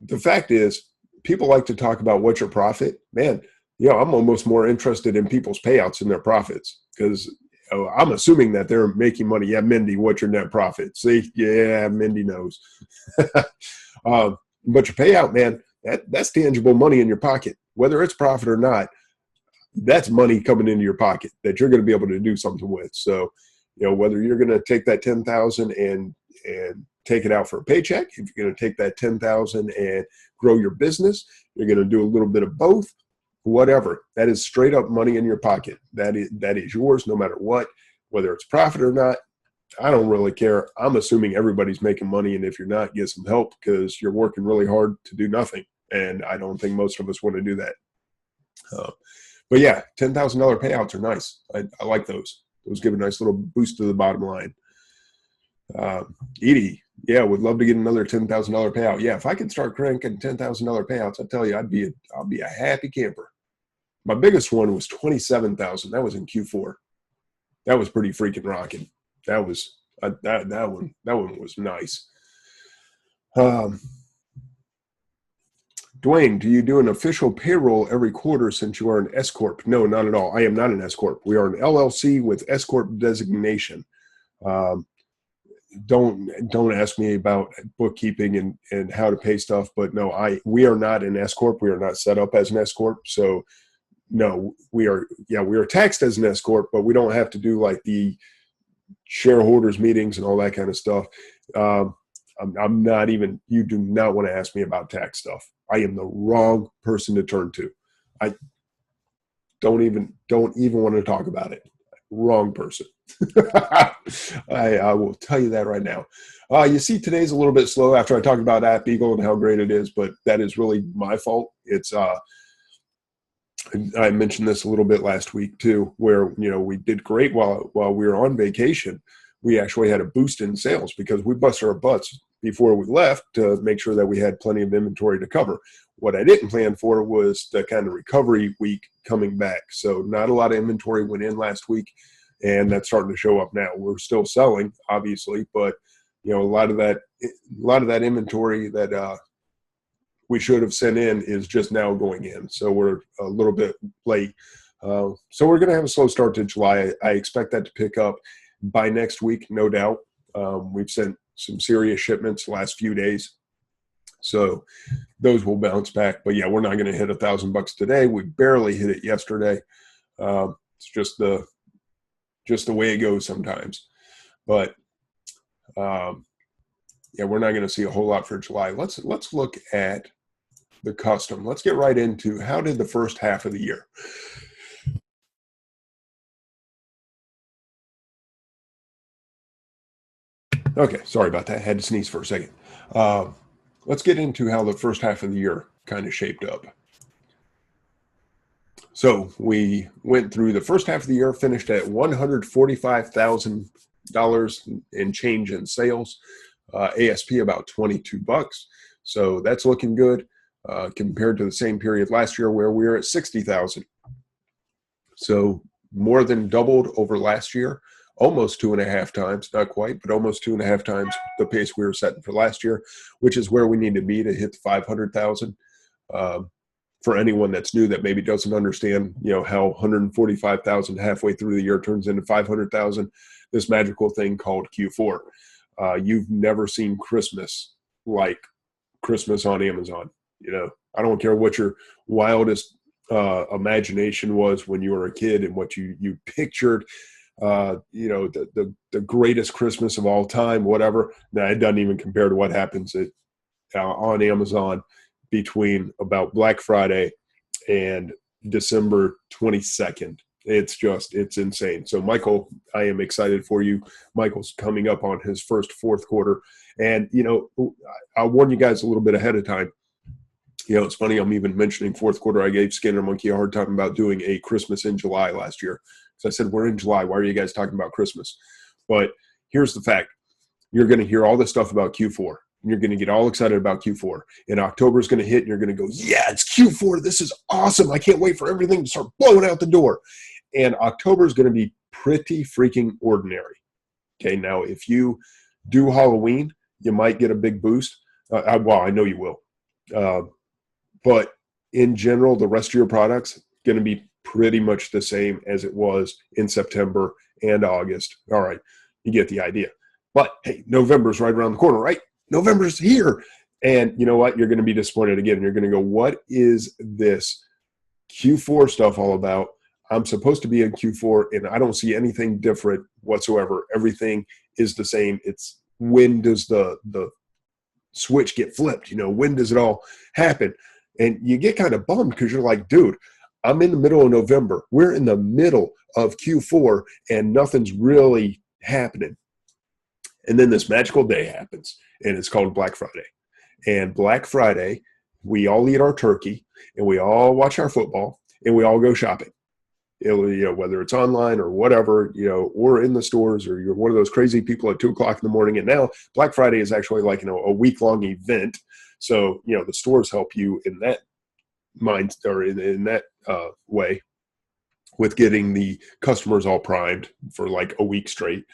the fact is, people like to talk about what's your profit. Man, I'm almost more interested in people's payouts than their profits, because I'm assuming that they're making money. Yeah, Mindy, what's your net profit? See, yeah, Mindy knows. But your payout, man, that's tangible money in your pocket. Whether it's profit or not, that's money coming into your pocket that you're going to be able to do something with. So, whether you're going to take that 10,000 and take it out for a paycheck, if you're going to take that 10,000 and grow your business, you're going to do a little bit of both, whatever. That is straight up money in your pocket. That is yours no matter what, whether it's profit or not. I don't really care. I'm assuming everybody's making money, and if you're not, get some help, because you're working really hard to do nothing. And I don't think most of us want to do that. But yeah, $10,000 payouts are nice. I like those. Those give a nice little boost to the bottom line. Edie, yeah, would love to get another $10,000 payout. Yeah, if I could start cranking $10,000 payouts, I tell you, I'll be a happy camper. My biggest one was 27,000. That was in Q4. That was pretty freaking rocking. That was that one was nice. Duane, do you do an official payroll every quarter since you are an S Corp? No, not at all. I am not an S Corp. We are an LLC with S Corp designation. Don't ask me about bookkeeping and how to pay stuff, but no, we are not an S Corp. We are not set up as an S Corp. So no, we are taxed as an S corp, but we don't have to do like the shareholders meetings and all that kind of stuff. I'm not even, you do not want to ask me about tax stuff. I am the wrong person to turn to. I don't even want to talk about it. Wrong person. I will tell you that right now. You see, today's a little bit slow after I talked about AppEagle and how great it is, but that is really my fault. It's I mentioned this a little bit last week too, where we did great while we were on vacation. We actually had a boost in sales because we busted our butts before we left to make sure that we had plenty of inventory to cover. What I didn't plan for was the kind of recovery week coming back. So not a lot of inventory went in last week, and that's starting to show up now. We're still selling, obviously, but a lot of that inventory that we should have sent in is just now going in. So we're a little bit late. So we're going to have a slow start to July. I expect that to pick up by next week, no doubt. We've sent some serious shipments the last few days, so those will bounce back. But yeah, we're not going to hit $1,000 today. We barely hit it yesterday. It's just the way it goes sometimes. But yeah, we're not going to see a whole lot for July. Let's look at the custom. Let's get right into how did the first half of the year. Okay, sorry about that. I had to sneeze for a second. Let's get into how the first half of the year kind of shaped up. So we went through the first half of the year, finished at $145,000 in change in sales, ASP about $22. So that's looking good compared to the same period last year where we were at $60,000. So more than doubled over last year. Almost 2.5 times, not quite, but almost 2.5 times the pace we were setting for last year, which is where we need to be to hit the 500,000. For anyone that's new that maybe doesn't understand, how 145,000 halfway through the year turns into 500,000, this magical thing called Q4. You've never seen Christmas like Christmas on Amazon. I don't care what your wildest imagination was when you were a kid and what you pictured. The greatest Christmas of all time, whatever. Now, it doesn't even compare to what happens on Amazon between about Black Friday and December 22nd. It's insane. So Michael, I am excited for you. Michael's coming up on his first fourth quarter. And, I'll warn you guys a little bit ahead of time. It's funny, I'm even mentioning fourth quarter. I gave Skinner Monkey a hard time about doing a Christmas in July last year. So I said, we're in July. Why are you guys talking about Christmas? But here's the fact. You're going to hear all this stuff about Q4. And you're going to get all excited about Q4. And October is going to hit, and you're going to go, yeah, it's Q4. This is awesome. I can't wait for everything to start blowing out the door. And October is going to be pretty freaking ordinary. Okay, now if you do Halloween, you might get a big boost. Well, I know you will. But in general, the rest of your products going to be pretty much the same as it was in September and August. All right, you get the idea. But hey, November's right around the corner, right? November's here. And you know what? You're going to be disappointed again. You're going to go, what is this Q4 stuff all about? I'm supposed to be in Q4, and I don't see anything different whatsoever. Everything is the same. It's when does the switch get flipped? When does it all happen? And you get kind of bummed because you're like, dude, I'm in the middle of November. We're in the middle of Q4, and nothing's really happening. And then this magical day happens, and it's called Black Friday. And Black Friday, we all eat our turkey, and we all watch our football, and we all go shopping. Whether it's online or whatever, or in the stores, or you're one of those crazy people at 2:00 in the morning. And now Black Friday is actually like, a week-long event. So, the stores help you in that mind, or in that way, with getting the customers all primed for like a week straight.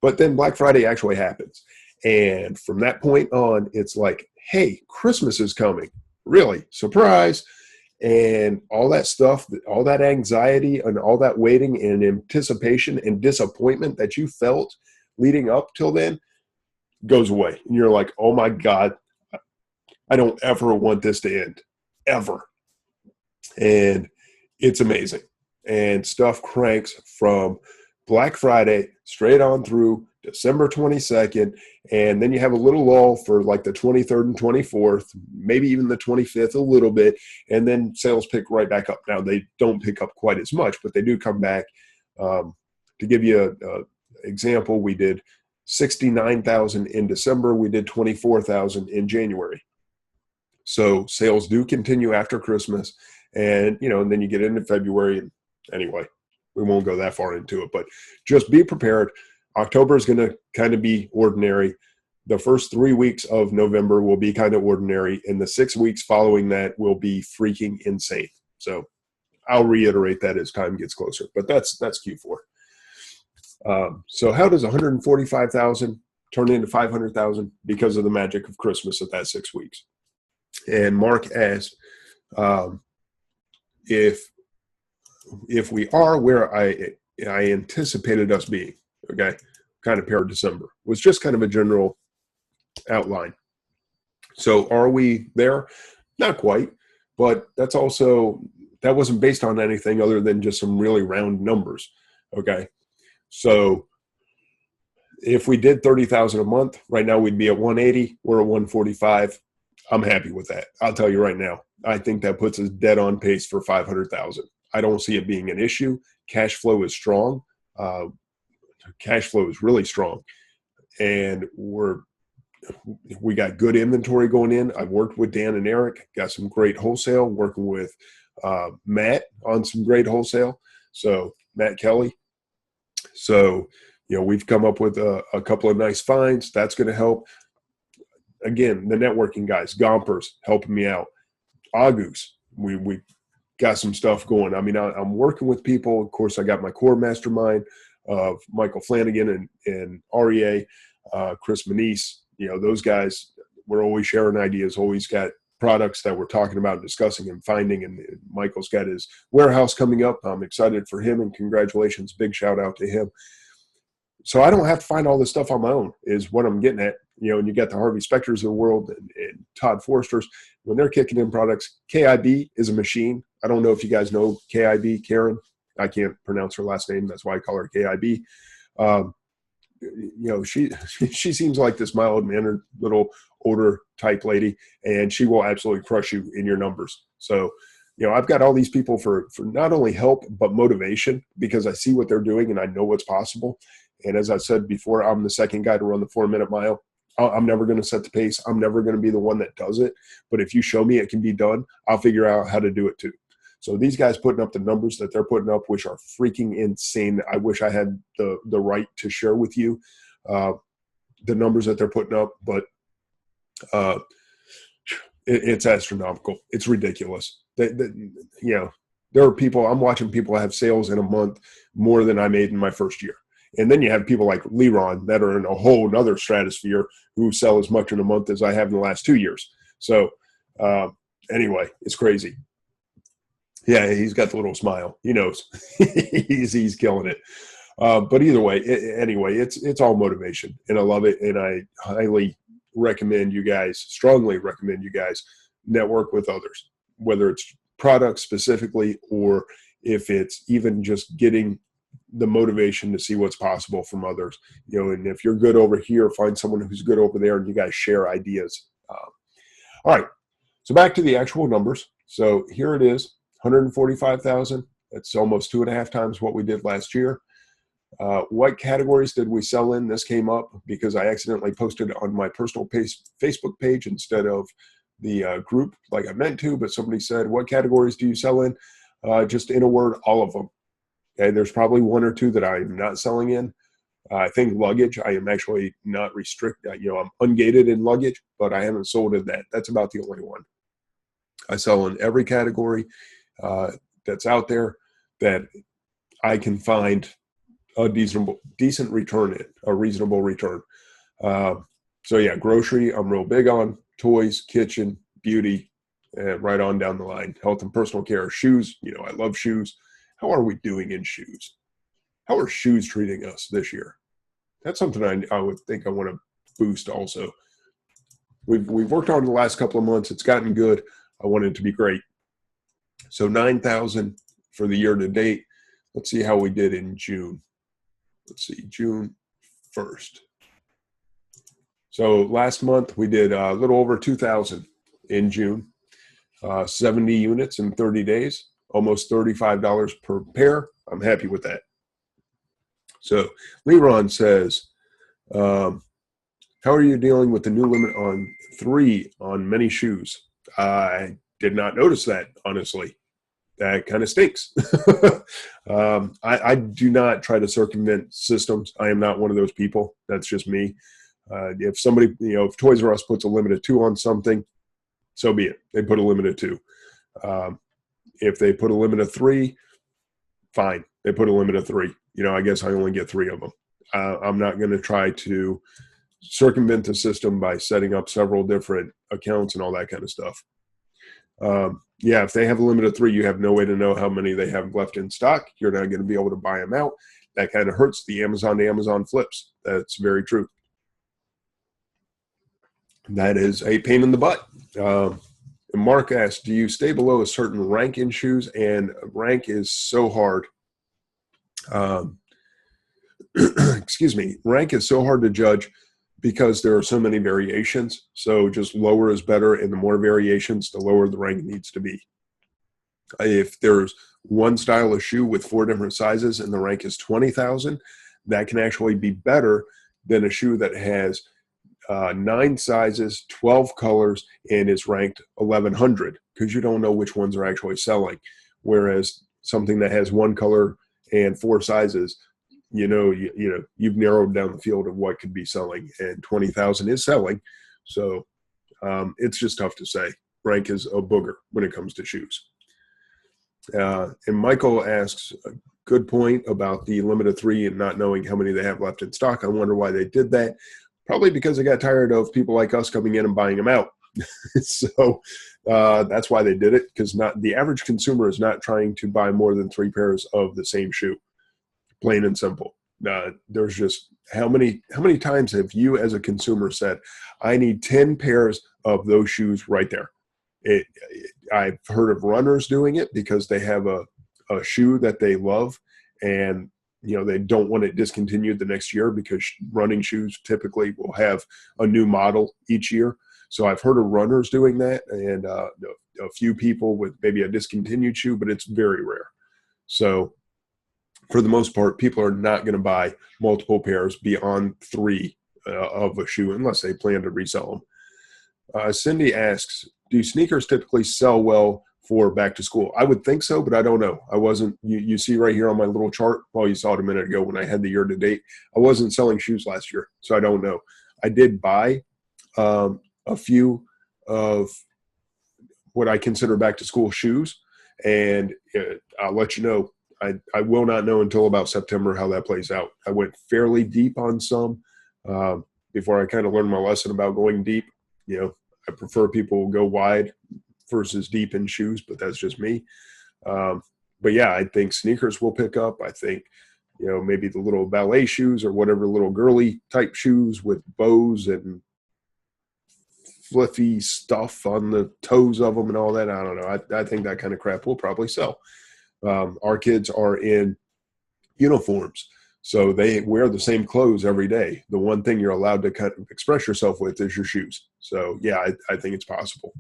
But then Black Friday actually happens. And from that point on, it's like, hey, Christmas is coming. Really? Surprise. And all that stuff, all that anxiety and all that waiting and anticipation and disappointment that you felt leading up till then goes away. And you're like, oh my God, I don't ever want this to end, ever. And It's amazing. And stuff cranks from Black Friday straight on through December 22nd. And then you have a little lull for like the 23rd and 24th, maybe even the 25th a little bit. And then sales pick right back up. Now, they don't pick up quite as much, but they do come back. To give you an example, we did 69,000 in December. We did 24,000 in January. So sales do continue after Christmas. And, and then you get into February. And anyway, we won't go that far into it, but just be prepared. October is going to kind of be ordinary. The first 3 weeks of November will be kind of ordinary. And the 6 weeks following that will be freaking insane. So I'll reiterate that as time gets closer, but that's Q4. So how does 145,000 turn into 500,000? Because of the magic of Christmas at that 6 weeks. And Mark asked, if we are where I anticipated us being, okay, kind of pair December, was just kind of a general outline. So are we there? Not quite, but that wasn't based on anything other than just some really round numbers, okay? So if we did 30,000 a month, right now we'd be at 180, we're at 145. I'm happy with that. I'll tell you right now. I think that puts us dead on pace for 500,000. I don't see it being an issue. Cash flow is strong. Cash flow is really strong. And we got good inventory going in. I've worked with Dan and Eric, got some great wholesale, working with Matt on some great wholesale. So Matt Kelly. So, we've come up with a couple of nice finds. That's going to help. Again, the networking guys, Gompers, helping me out. Agus, we got some stuff going. I mean, I'm working with people. Of course, I got my core mastermind of Michael Flanagan and REA, Chris Manise. Those guys, we're always sharing ideas, always got products that we're talking about, discussing and finding. And Michael's got his warehouse coming up. I'm excited for him, and congratulations. Big shout out to him. So I don't have to find all this stuff on my own is what I'm getting at. And you got the Harvey Specters of the world and Todd Forsters. When they're kicking in products, KIB is a machine. I don't know if you guys know KIB, Karen. I can't pronounce her last name. That's why I call her KIB. She seems like this mild-mannered little older type lady, and she will absolutely crush you in your numbers. So, I've got all these people for not only help, but motivation, because I see what they're doing and I know what's possible. And as I said before, I'm the second guy to run the 4-minute mile. I'm never going to set the pace. I'm never going to be the one that does it. But if you show me it can be done, I'll figure out how to do it too. So these guys putting up the numbers that they're putting up, which are freaking insane. I wish I had the right to share with you the numbers that they're putting up, but it's astronomical. It's ridiculous. There are people, I'm watching people have sales in a month more than I made in my first year. And then you have people like Leron that are in a whole nother stratosphere who sell as much in a month as I have in the last 2 years. So anyway, it's crazy. Yeah, he's got the little smile. He knows. he's killing it. But either way, it's all motivation, and I love it. And I highly recommend you guys, strongly recommend you guys network with others, whether it's products specifically or if it's even just getting the motivation to see what's possible from others. And if you're good over here, find someone who's good over there, and you guys share ideas. All right, so back to the actual numbers. So here it is, 145,000. That's almost 2.5 times what we did last year. What categories did we sell in? This came up because I accidentally posted it on my personal Facebook page instead of the group like I meant to, but somebody said, what categories do you sell in? Just in a word, all of them. Okay, there's probably 1 or 2 that I'm not selling in. I think luggage, I am actually not restricted. I'm ungated in luggage, but I haven't sold in that. That's about the only one. I sell in every category that's out there that I can find a decent return in, a reasonable return. So yeah, grocery, I'm real big on. Toys, kitchen, beauty, and right on down the line. Health and personal care, shoes. I love shoes. How are we doing in shoes? How are shoes treating us this year? That's something I would think I want to boost also. We've worked on it the last couple of months. It's gotten good. I want it to be great. So 9,000 for the year to date. Let's see how we did in June. Let's see, June 1st. So last month we did a little over 2,000 in June, 70 units in 30 days, almost $35 per pair. I'm happy with that. So Leron says, how are you dealing with the new limit on 3 on many shoes? I did not notice that, honestly. That kind of stinks. I do not try to circumvent systems. I am not one of those people. That's just me. If somebody, if Toys R Us puts a limit of 2 on something, so be it. They put a limit of 2. If they put a limit of 3, fine. They put a limit of 3. I guess I only get 3 of them. I'm not going to try to circumvent the system by setting up several different accounts and all that kind of stuff. Yeah, if they have a limit of 3, you have no way to know how many they have left in stock. You're not going to be able to buy them out. That kind of hurts the Amazon to Amazon flips. That's very true. That is a pain in the butt. Mark asked, do you stay below a certain rank in shoes? And rank is so hard. Excuse me. Rank is so hard to judge because there are so many variations. So just lower is better, and the more variations, the lower the rank needs to be. If there's one style of shoe with 4 different sizes and the rank is 20,000, that can actually be better than a shoe that has 9 sizes, 12 colors, and is ranked 1,100, because you don't know which ones are actually selling. Whereas something that has 1 color and 4 sizes, you've narrowed down the field of what could be selling, and 20,000 is selling. So it's just tough to say. Rank is a booger when it comes to shoes. And Michael asks a good point about the limit of 3 and not knowing how many they have left in stock. I wonder why they did that. Probably because they got tired of people like us coming in and buying them out. So that's why they did it, because the average consumer is not trying to buy more than 3 pairs of the same shoe. Plain and simple. There's just how many times have you as a consumer said, I need 10 pairs of those shoes right there? I've heard of runners doing it because they have a shoe that they love, and they don't want it discontinued the next year, because running shoes typically will have a new model each year. So I've heard of runners doing that, and a few people with maybe a discontinued shoe, but it's very rare. So for the most part, people are not going to buy multiple pairs beyond 3 of a shoe unless they plan to resell them. Cindy asks, do sneakers typically sell well for back to school? I would think so, but I don't know. I wasn't, you see right here on my little chart, well, you saw it a minute ago when I had the year to date, I wasn't selling shoes last year, so I don't know. I did buy a few of what I consider back to school shoes, and I'll let you know. I will not know until about September how that plays out. I went fairly deep on some before I kind of learned my lesson about going deep. I prefer people go wide versus deep in shoes, but that's just me. But yeah, I think sneakers will pick up. I think, maybe the little ballet shoes or whatever, little girly type shoes with bows and fluffy stuff on the toes of them and all that. I don't know. I think that kind of crap will probably sell. Our kids are in uniforms, so they wear the same clothes every day. The one thing you're allowed to kind of express yourself with is your shoes. So yeah, I think it's possible.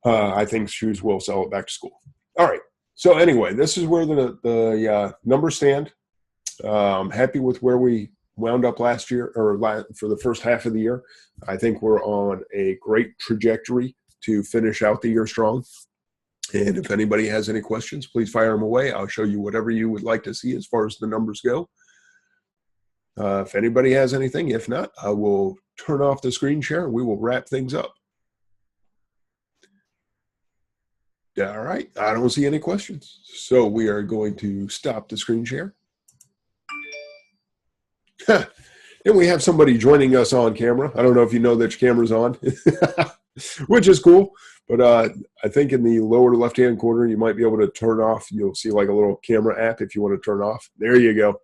I think shoes will sell it back to school. All right. So anyway, this is where the numbers stand. I'm happy with where we wound up last year, or for the first half of the year. I think we're on a great trajectory to finish out the year strong. And if anybody has any questions, please fire them away. I'll show you whatever you would like to see as far as the numbers go. If anybody has anything, if not, I will turn off the screen share and we will wrap things up. All right, I don't see any questions. So we are going to stop the screen share. And we have somebody joining us on camera. I don't know if you know that your camera's on, which is cool. But I think in the lower left-hand corner, you might be able to turn off. You'll see like a little camera app if you want to turn off. There you go.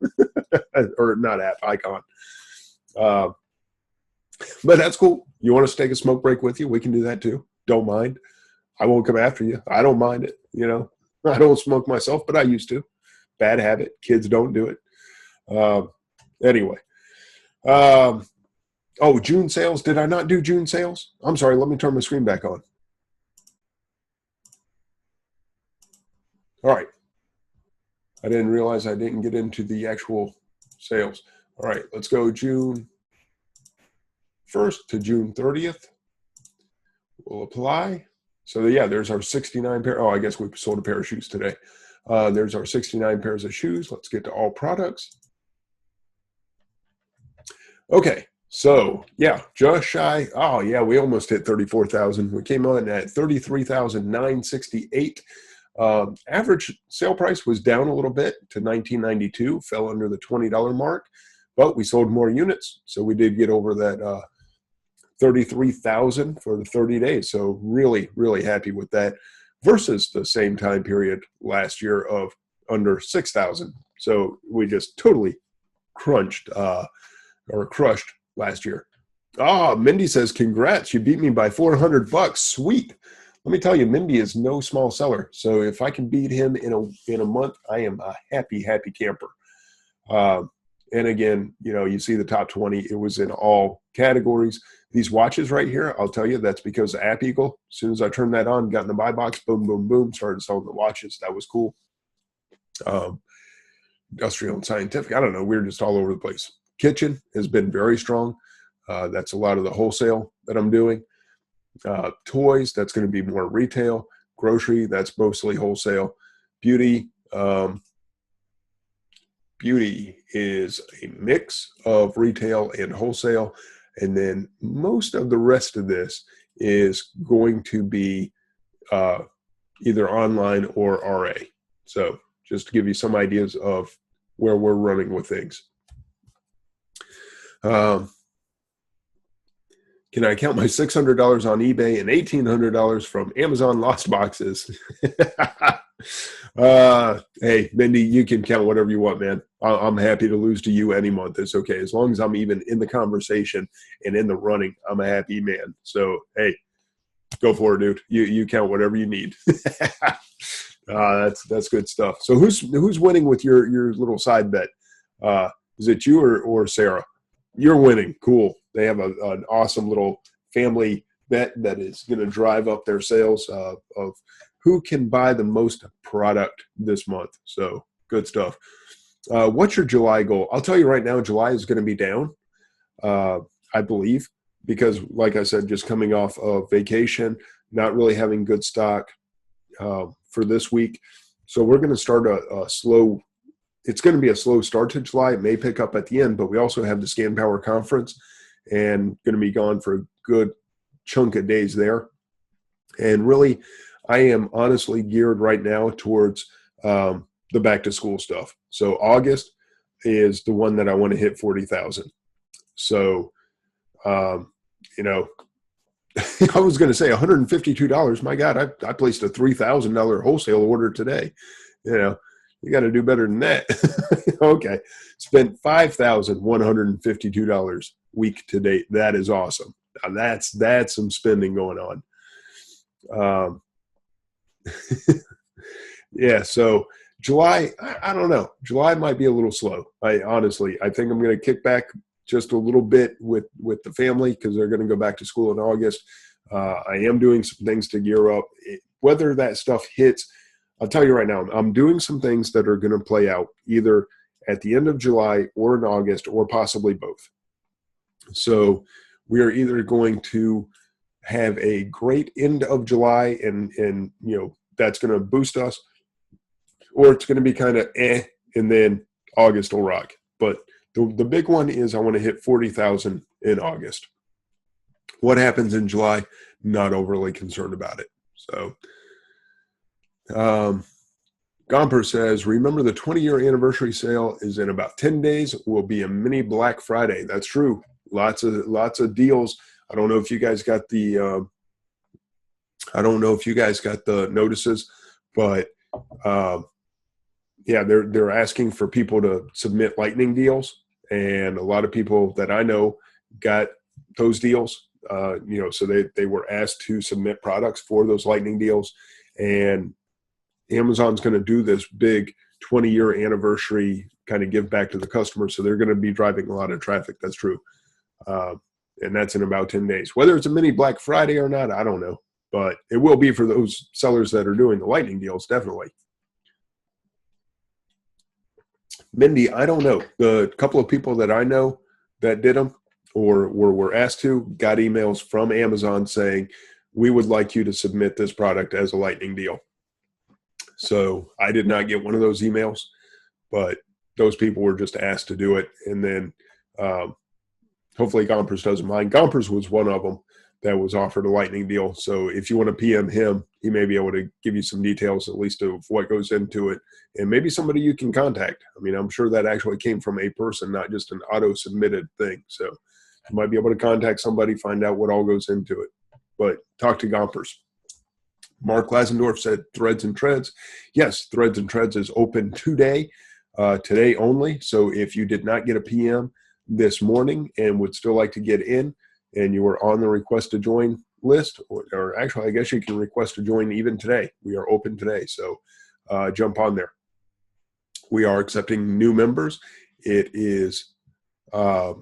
Or not app, icon. But that's cool. You want us to take a smoke break with you? We can do that too. Don't mind. I won't come after you. I don't mind it, I don't smoke myself, but I used to. Bad habit. Kids don't do it. Anyway. Oh, June sales. Did I not do June sales? I'm sorry. Let me turn my screen back on. All right. I didn't realize I didn't get into the actual sales. All right. Let's go June 1st to June 30th. We'll apply. So, yeah, there's our 69 pair. Oh, I guess we sold a pair of shoes today. There's our 69 pairs of shoes. Let's get to all products. Okay. So, yeah, just shy. Oh, yeah, we almost hit 34,000. We came on at 33,968. Average sale price was down a little bit to $19.92, fell under the $20 mark, but we sold more units. So we did get over that 33,000 for the 30 days. So really, really happy with that versus the same time period last year of under 6,000. So we just totally crushed last year. Oh, Mindy says, congrats. You beat me by $400. Sweet. Let me tell you, Mindy is no small seller. So if I can beat him in a month, I am a happy, happy camper. And again, you see the top 20. It was in all categories. These watches right here, I'll tell you, that's because of AppEagle. As soon as I turned that on, got in the buy box, boom, boom, boom, started selling the watches. That was cool. Industrial and scientific, I don't know. We're just all over the place. Kitchen has been very strong. That's a lot of the wholesale that I'm doing. Toys, that's going to be more retail. Grocery, that's mostly wholesale. Beauty, beauty is a mix of retail and wholesale. And then most of the rest of this is going to be either online or RA. So just to give you some ideas of where we're running with things. Can I count my $600 on eBay and $1,800 from Amazon Lost Boxes? Hey, Mindy, you can count whatever you want, man. I'm happy to lose to you any month. It's okay. As long as I'm even in the conversation and in the running, I'm a happy man. So, hey, go for it, dude. You count whatever you need. That's good stuff. So who's winning with your little side bet? Is it you or Sarah? You're winning. Cool. They have an awesome little family bet that is going to drive up their sales of who can buy the most product this month. So good stuff. What's your July goal? I'll tell you right now, July is going to be down, I believe, because like I said, just coming off of vacation, not really having good stock for this week. So we're going to start a slow. It's going to be a slow start to July. It may pick up at the end, but we also have the Scan Power Conference and going to be gone for a good chunk of days there. And really, I am honestly geared right now towards the back to school stuff. So August is the one that I want to hit 40,000. So, I was going to say $152. My God, I placed a $3,000 wholesale order today. You got to do better than that. Okay. Spent $5,152 week to date. That is awesome. Now that's some spending going on. Yeah. So July, I don't know. July might be a little slow. I think I'm going to kick back just a little bit with the family because they're going to go back to school in August. I am doing some things to gear up. Whether that stuff hits, I'll tell you right now, I'm doing some things that are going to play out either at the end of July or in August or possibly both. So we are either going to have a great end of July and that's going to boost us, or it's going to be kind of and then August will rock. But the big one is I want to hit 40,000 in August. What happens in July? Not overly concerned about it. So Gomper says, remember the 20-year anniversary sale is in about 10 days. Will be a mini Black Friday. That's true. Lots of deals. I don't know if you guys got the notices, but yeah, they're asking for people to submit lightning deals, and a lot of people that I know got those deals. So they were asked to submit products for those lightning deals, and Amazon's going to do this big 20-year anniversary kind of give back to the customer. So they're going to be driving a lot of traffic. That's true. And that's in about 10 days. Whether it's a mini Black Friday or not, I don't know. But it will be for those sellers that are doing the lightning deals, definitely. Mindy, I don't know. The couple of people that I know that did them or were asked to got emails from Amazon saying, we would like you to submit this product as a lightning deal. So I did not get one of those emails, but those people were just asked to do it. And then hopefully Gompers doesn't mind. Gompers was one of them that was offered a lightning deal. So if you want to PM him, he may be able to give you some details, at least of what goes into it, and maybe somebody you can contact. I mean, I'm sure that actually came from a person, not just an auto-submitted thing. So you might be able to contact somebody, find out what all goes into it. But talk to Gompers. Mark Lasendorf said Threads and Treads. Yes, Threads and Treads is open today only. So if you did not get a PM this morning and would still like to get in, and you were on the request to join list, or actually, I guess you can request to join even today. We are open today, so jump on there. We are accepting new members. It is $100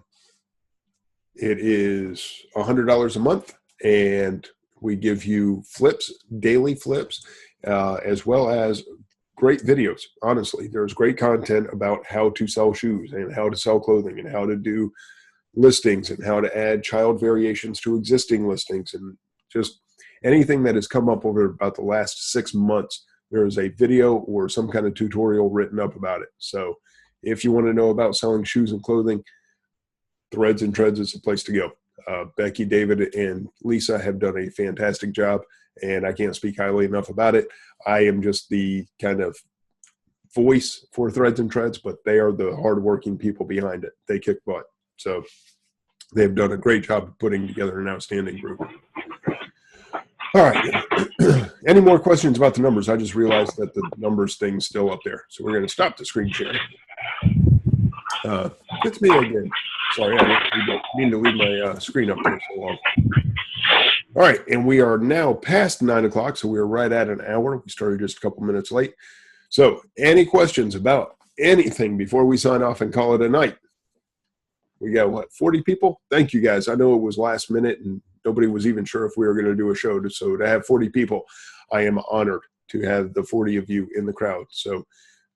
a month, and we give you flips, daily flips, as well as great videos. Honestly, there's great content about how to sell shoes and how to sell clothing and how to do listings and how to add child variations to existing listings, and just anything that has come up over about the last 6 months. There is a video or some kind of tutorial written up about it. So if you want to know about selling shoes and clothing, Threads and Treads is the place to go. Becky, David, and Lisa have done a fantastic job, and I can't speak highly enough about it. I am just the kind of voice for Threads and Treads, but they are the hardworking people behind it. They kick butt. So they've done a great job of putting together an outstanding group. All right. Any more questions about the numbers? I just realized that the numbers thing's still up there. So we're going to stop the screen share. It's me again. Sorry, I didn't mean to leave my screen up there so long. All right, and we are now past 9 o'clock, so we're right at an hour. We started just a couple minutes late. So any questions about anything before we sign off and call it a night? We got, what, 40 people? Thank you, guys. I know it was last minute, and nobody was even sure if we were going to do a show. So to have 40 people, I am honored to have the 40 of you in the crowd. So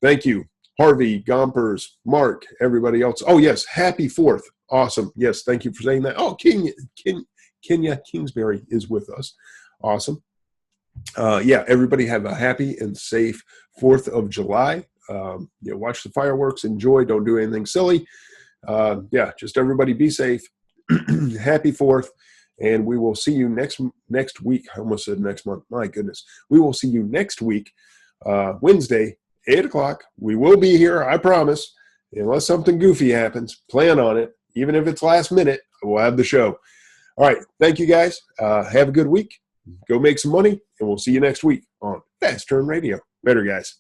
thank you. Harvey, Gompers, Mark, everybody else. Oh, yes, happy 4th. Awesome. Yes, thank you for saying that. Oh, Kenya Kingsbury is with us. Awesome. Yeah, everybody have a happy and safe 4th of July. Watch the fireworks, enjoy, don't do anything silly. Yeah, just everybody be safe. Happy 4th. And we will see you next week. I almost said next month. My goodness. We will see you next week, Wednesday, 8 o'clock. We will be here, I promise. Unless something goofy happens, plan on it. Even if it's last minute, we'll have the show. All right. Thank you, guys. Have a good week. Go make some money, and we'll see you next week on Fast Turn Radio. Later, guys.